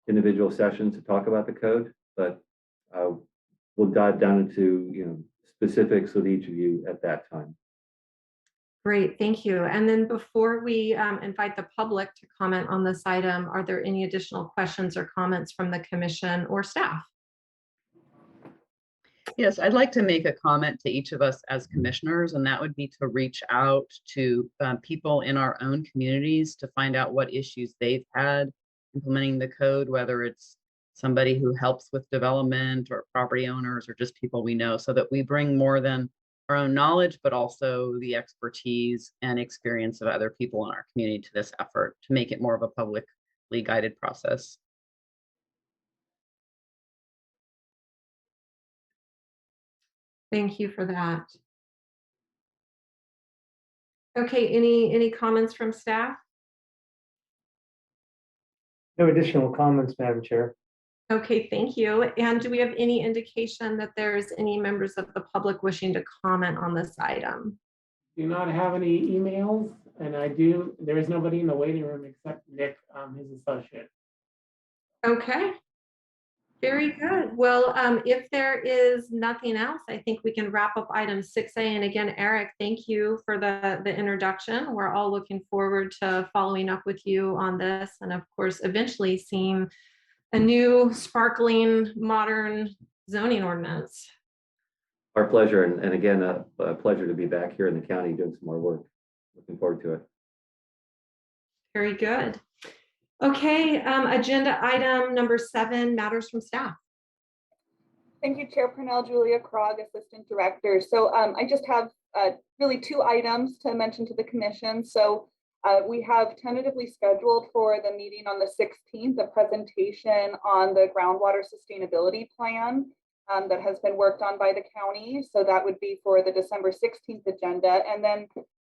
individual sessions to talk about the code, but we'll dive down into specifics with each of you at that time. Great, thank you. And then before we invite the public to comment on this item, are there any additional questions or comments from the commission or staff? Yes, I'd like to make a comment to each of us as commissioners, and that would be to reach out to people in our own communities to find out what issues they've had implementing the code, whether it's somebody who helps with development or property owners or just people we know, so that we bring more than our own knowledge, but also the expertise and experience of other people in our community to this effort to make it more of a publicly guided process. Thank you for that. Okay, any comments from staff? No additional comments, Madam Chair. Okay, thank you. And do we have any indication that there's any members of the public wishing to comment on this item? Do not have any emails, and there is nobody in the waiting room except Nick, his associate. Okay. Very good. Well, if there is nothing else, I think we can wrap up item 6A. And again, Eric, thank you for the introduction. We're all looking forward to following up with you on this, and of course, eventually seeing a new sparkling modern zoning ordinance. Our pleasure, and again, a pleasure to be back here in the county doing some more work. Looking forward to it. Very good. Okay, agenda item number 7, matters from staff. Thank you, Chair Purnell, Julia Krog, Assistant Director. So I just have really 2 items to mention to the Commission. So we have tentatively scheduled for the meeting on the 16th, a presentation on the groundwater sustainability plan that has been worked on by the county. So that would be for the December 16th agenda. And then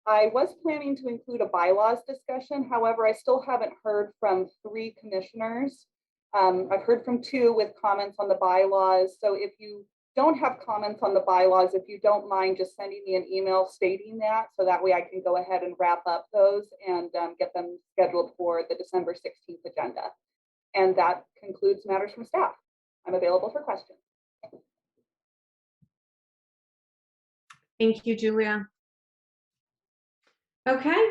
I was planning to include a bylaws discussion. However, I still haven't heard from 3 commissioners. I've heard from 2 with comments on the bylaws. So if you don't have comments on the bylaws, if you don't mind just sending me an email stating that, so that way I can go ahead and wrap up those and get them scheduled for the December 16th agenda. And that concludes matters from staff. I'm available for questions. Thank you, Julia. Okay,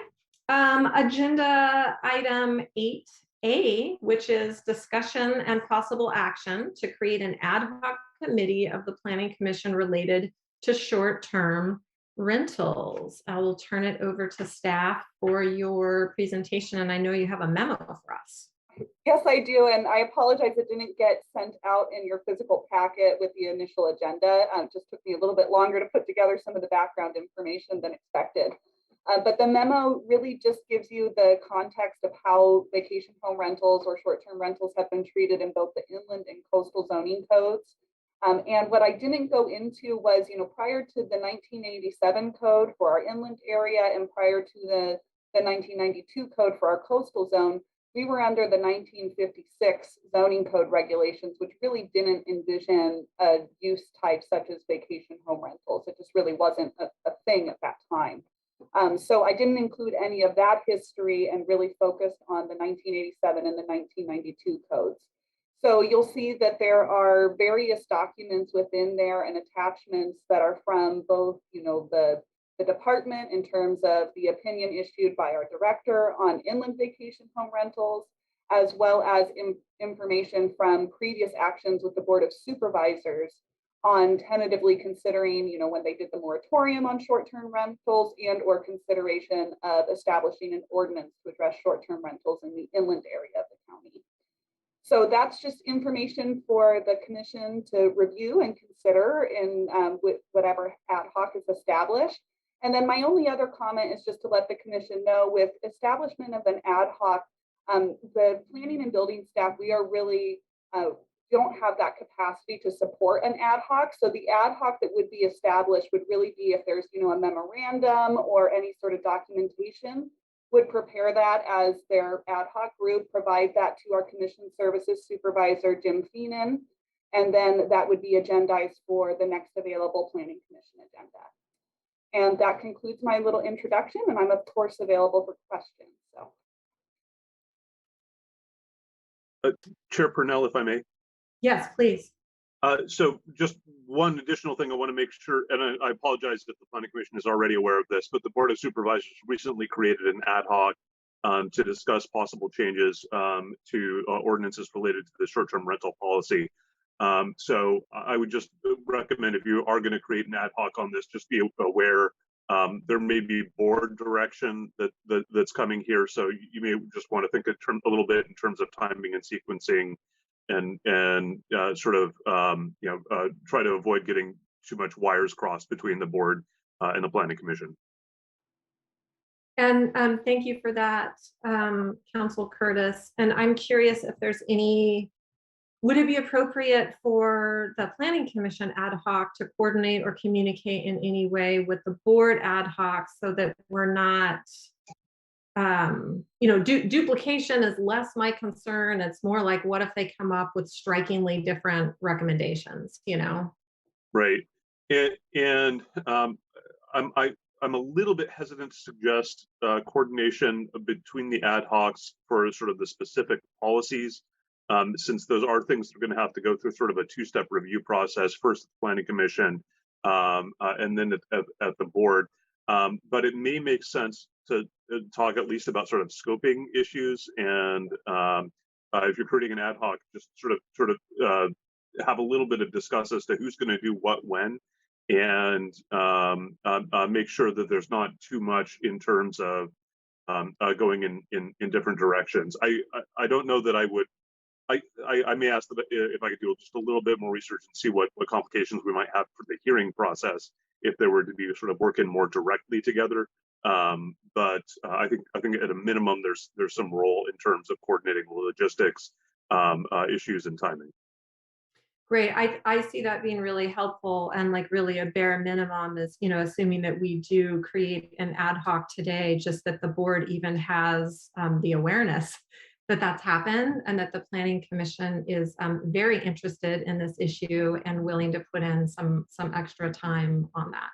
agenda item 8A, which is discussion and possible action to create an ad hoc committee of the Planning Commission related to short-term rentals. I will turn it over to staff for your presentation, and I know you have a memo for us. Yes, I do, and I apologize it didn't get sent out in your physical packet with the initial agenda. It just took me a little bit longer to put together some of the background information than expected. But the memo really just gives you the context of how vacation home rentals or short-term rentals have been treated in both the inland and coastal zoning codes. And what I didn't go into was, prior to the 1987 code for our inland area and prior to the 1992 code for our coastal zone, we were under the 1956 zoning code regulations, which really didn't envision a use type such as vacation home rentals. It just really wasn't a thing at that time. So I didn't include any of that history and really focused on the 1987 and the 1992 codes. So you'll see that there are various documents within there and attachments that are from both, the department in terms of the opinion issued by our director on inland vacation home rentals, as well as information from previous actions with the Board of Supervisors on tentatively considering, when they did the moratorium on short-term rentals and or consideration of establishing an ordinance to address short-term rentals in the inland area of the county. So that's just information for the commission to review and consider in with whatever ad hoc is established. And then my only other comment is just to let the commission know, with establishment of an ad hoc, the planning and building staff, we are really don't have that capacity to support an ad hoc. So the ad hoc that would be established would really be if there's, a memorandum or any sort of documentation, would prepare that as their ad hoc group, provide that to our commission services supervisor, Jim Feenan, and then that would be agendized for the next available planning commission agenda. And that concludes my little introduction, and I'm of course available for questions. So. Chair Purnell, if I may. Yes, please. So just one additional thing I want to make sure, and I apologize if the planning commission is already aware of this, but the Board of Supervisors recently created an ad hoc to discuss possible changes to ordinances related to the short-term rental policy. So I would just recommend, if you are going to create an ad hoc on this, just be aware there may be board direction that's coming here. So you may just want to think a little bit in terms of timing and sequencing, and sort of try to avoid getting too much wires crossed between the board and the planning commission. And thank you for that, Council Curtis. And I'm curious if there's would it be appropriate for the planning commission ad hoc to coordinate or communicate in any way with the board ad hoc, so that we're not, duplication is less my concern. It's more like, what if they come up with strikingly different recommendations, Right. And I'm a little bit hesitant to suggest coordination between the ad hocs for sort of the specific policies, since those are things that are going to have to go through sort of a two-step review process, first at the planning commission and then at the board. But it may make sense to talk at least about sort of scoping issues, and if you're creating an ad hoc, just sort of have a little bit of discuss as to who's going to do what when, and make sure that there's not too much in terms of going in different directions. I don't know that I would. I may ask if I could do just a little bit more research and see what complications we might have for the hearing process if there were to be sort of working more directly together. But I think at a minimum there's some role in terms of coordinating logistics issues and timing. Great. I see that being really helpful, and like really a bare minimum is, assuming that we do create an ad hoc today, just that the board even has the awareness that that's happened, and that the planning commission is very interested in this issue and willing to put in some extra time on that.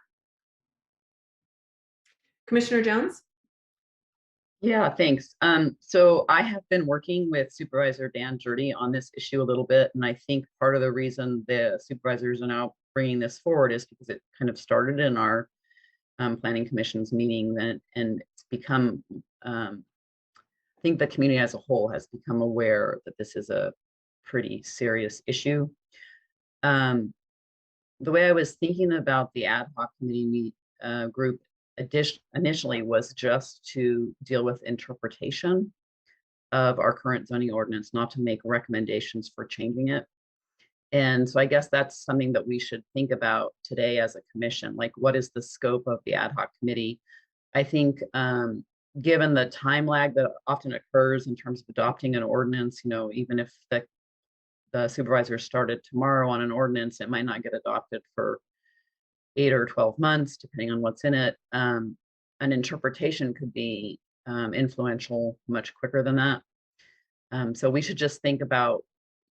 Commissioner Jones? Yeah, thanks. So I have been working with Supervisor Dan Jurdy on this issue a little bit, and I think part of the reason the supervisors are now bringing this forward is because it kind of started in our planning commission's meeting, and it's become, I think the community as a whole has become aware that this is a pretty serious issue. The way I was thinking about the ad hoc committee group initially was just to deal with interpretation of our current zoning ordinance, not to make recommendations for changing it. And so I guess that's something that we should think about today as a commission, like what is the scope of the ad hoc committee? I think given the time lag that often occurs in terms of adopting an ordinance, even if the supervisor started tomorrow on an ordinance, it might not get adopted for 8 or 12 months, depending on what's in it. An interpretation could be influential much quicker than that. So we should just think about,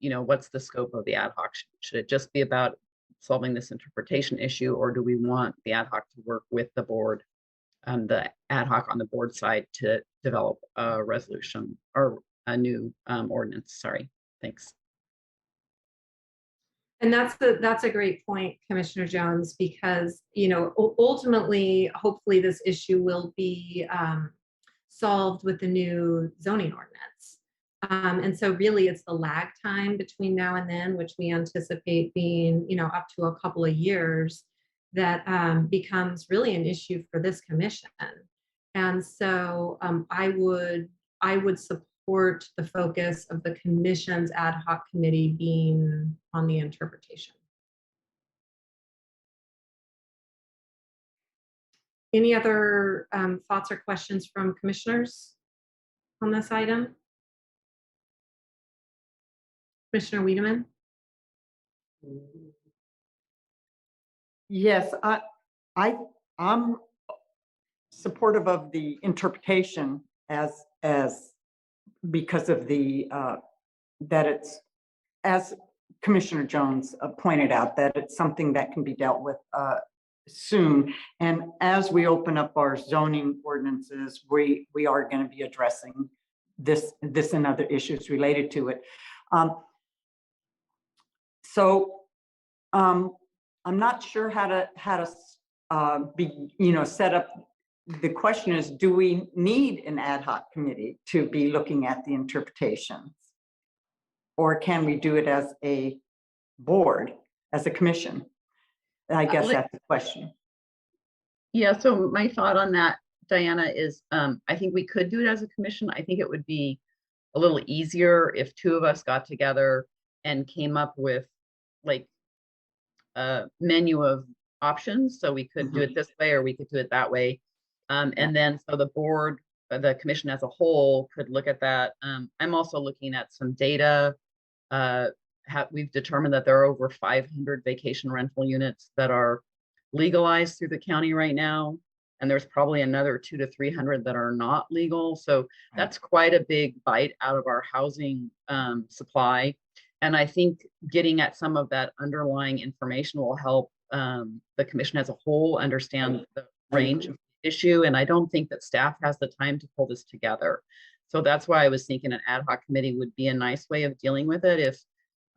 what's the scope of the ad hoc? Should it just be about solving this interpretation issue, or do we want the ad hoc to work with the board the ad hoc on the board side to develop a resolution or a new ordinance. Sorry, thanks. And that's a great point, Commissioner Jones, because, you know, ultimately, hopefully this issue will be solved with the new zoning ordinance. And so really it's the lag time between now and then, which we anticipate being, you know, up to a couple of years, that becomes really an issue for this commission. And so I would support the focus of the commission's ad hoc committee being on the interpretation. Any other thoughts or questions from commissioners on this item? Commissioner Wiedemann? Yes, I'm supportive of the interpretation as because of the that it's, as Commissioner Jones pointed out, that it's something that can be dealt with soon. And as we open up our zoning ordinances, we are going to be addressing this and other issues related to it. So I'm not sure how to be, you know, set up. The question is, do we need an ad hoc committee to be looking at the interpretations? Or can we do it as a board, as a commission? I guess that's the question. Yeah, so my thought on that, Diana, is I think we could do it as a commission. I think it would be a little easier if two of us got together and came up with like a menu of options. So we could do it this way, or we could do it that way. And then so the board, the commission as a whole could look at that. I'm also looking at some data. We've determined that there are over 500 vacation rental units that are legalized through the county right now. And there's probably another 200 to 300 that are not legal. So that's quite a big bite out of our housing supply. And I think getting at some of that underlying information will help the commission as a whole understand the range of the issue. And I don't think that staff has the time to pull this together. So that's why I was thinking an ad hoc committee would be a nice way of dealing with it. If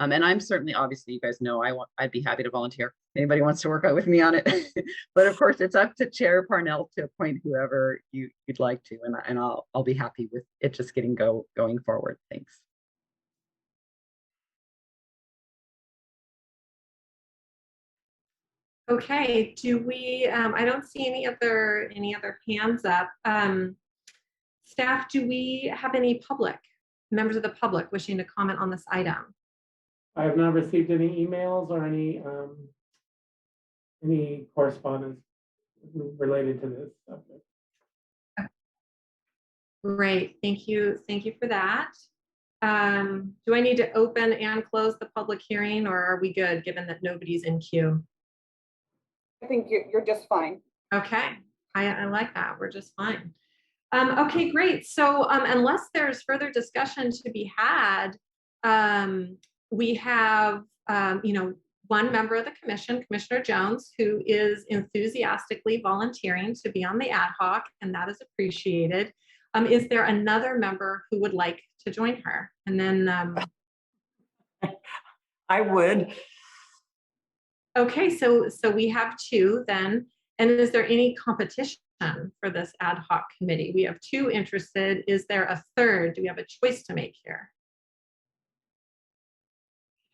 and I'm certainly, obviously, you guys know, I'd be happy to volunteer. Anybody wants to work out with me on it. But of course, it's up to Chair Parnell to appoint whoever you'd like to, and I'll be happy with it just getting going forward. Thanks. Okay, do we, I don't see any other hands up. Staff, do we have any members of the public wishing to comment on this item? I have not received any emails or any correspondence related to this subject. Great, thank you for that. Do I need to open and close the public hearing, or are we good given that nobody's in queue? I think you're just fine. Okay, I like that. We're just fine. Okay, great. So unless there's further discussion to be had, we have, you know, one member of the commission, Commissioner Jones, who is enthusiastically volunteering to be on the ad hoc, and that is appreciated. Is there another member who would like to join her? And then I would. Okay, so we have two then. And is there any competition for this ad hoc committee? We have two interested. Is there a third? Do we have a choice to make here?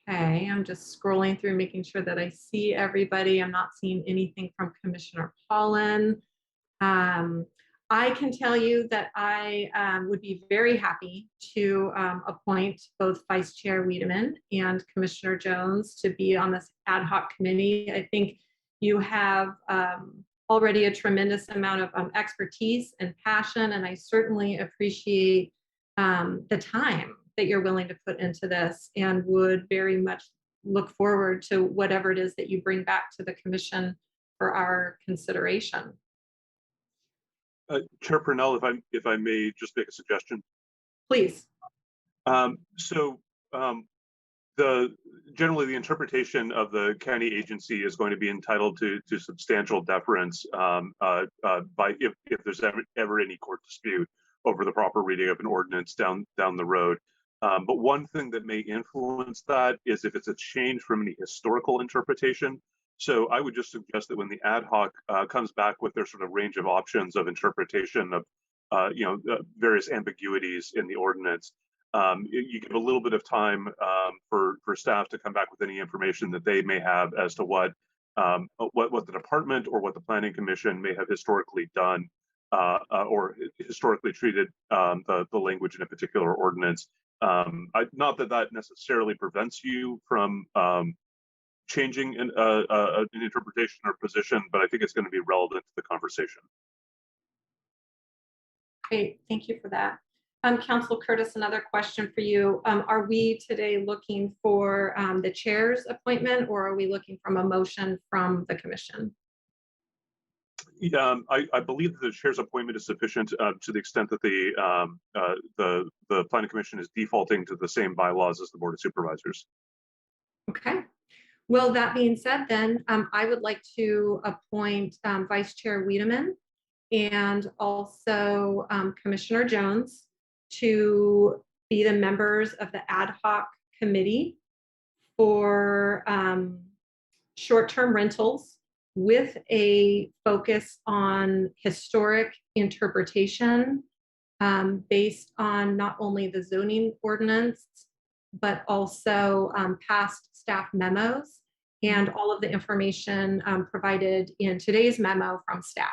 Okay, I'm just scrolling through, making sure that I see everybody. I'm not seeing anything from Commissioner Pollen. I can tell you that I would be very happy to appoint both Vice Chair Wiedemann and Commissioner Jones to be on this ad hoc committee. I think you have already a tremendous amount of expertise and passion, and I certainly appreciate the time that you're willing to put into this, and would very much look forward to whatever it is that you bring back to the commission for our consideration. Chair Purnell, if I may just make a suggestion. Please. generally the interpretation of the county agency is going to be entitled to substantial deference by if there's ever any court dispute over the proper reading of an ordinance down the road. But one thing that may influence that is if it's a change from any historical interpretation. So I would just suggest that when the ad hoc comes back with their sort of range of options of interpretation of various ambiguities in the ordinance, you give a little bit of time for staff to come back with any information that they may have as to what the department or what the planning commission may have historically done or historically treated the language in a particular ordinance. Not that necessarily prevents you from changing an interpretation or position, but I think it's going to be relevant to the conversation. Great, thank you for that. Council Curtis, another question for you. Are we today looking for the chair's appointment, or are we looking from a motion from the commission? I believe that the chair's appointment is sufficient to the extent that the planning commission is defaulting to the same bylaws as the board of supervisors. Okay. Well, that being said, then I would like to appoint Vice Chair Wiedemann and also Commissioner Jones to be the members of the ad hoc committee for short-term rentals with a focus on historic interpretation based on not only the zoning ordinance, but also past staff memos and all of the information provided in today's memo from staff.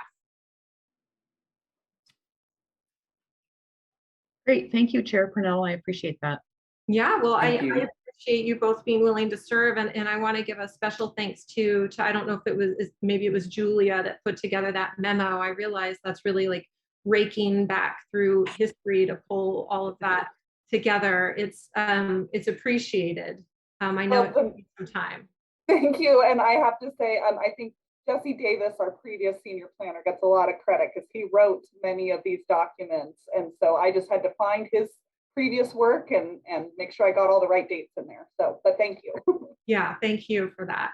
Great, thank you, Chair Purnell. I appreciate that. Yeah, well, I Thank you. appreciate you both being willing to serve, and I want to give a special thanks to I don't know if it was, maybe it was Julia that put together that memo. I realize that's really like raking back through history to pull all of that together. It's appreciated. I know it took some time. Thank you. And I have to say, I think Jesse Davis, our previous senior planner, gets a lot of credit because he wrote many of these documents. And so I just had to find his previous work and make sure I got all the right dates in there. So, but thank you. Yeah, thank you for that.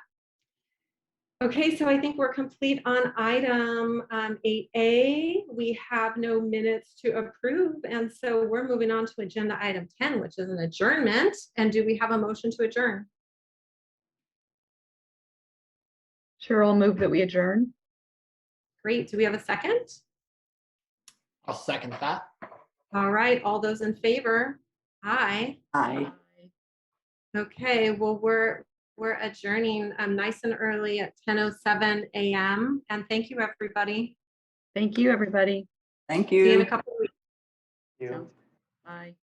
Okay, so I think we're complete on item 8A. We have no minutes to approve. And so we're moving on to agenda item 10, which is an adjournment. And do we have a motion to adjourn? Sure, I'll move that we adjourn. Great. Do we have a second? I'll second that. All right. All those in favor? Aye. Aye. Okay. Well, we're adjourning nice and early at 10:07 a.m. And thank you, everybody. Thank you, everybody. Thank See you in you. a couple of weeks. You. Bye.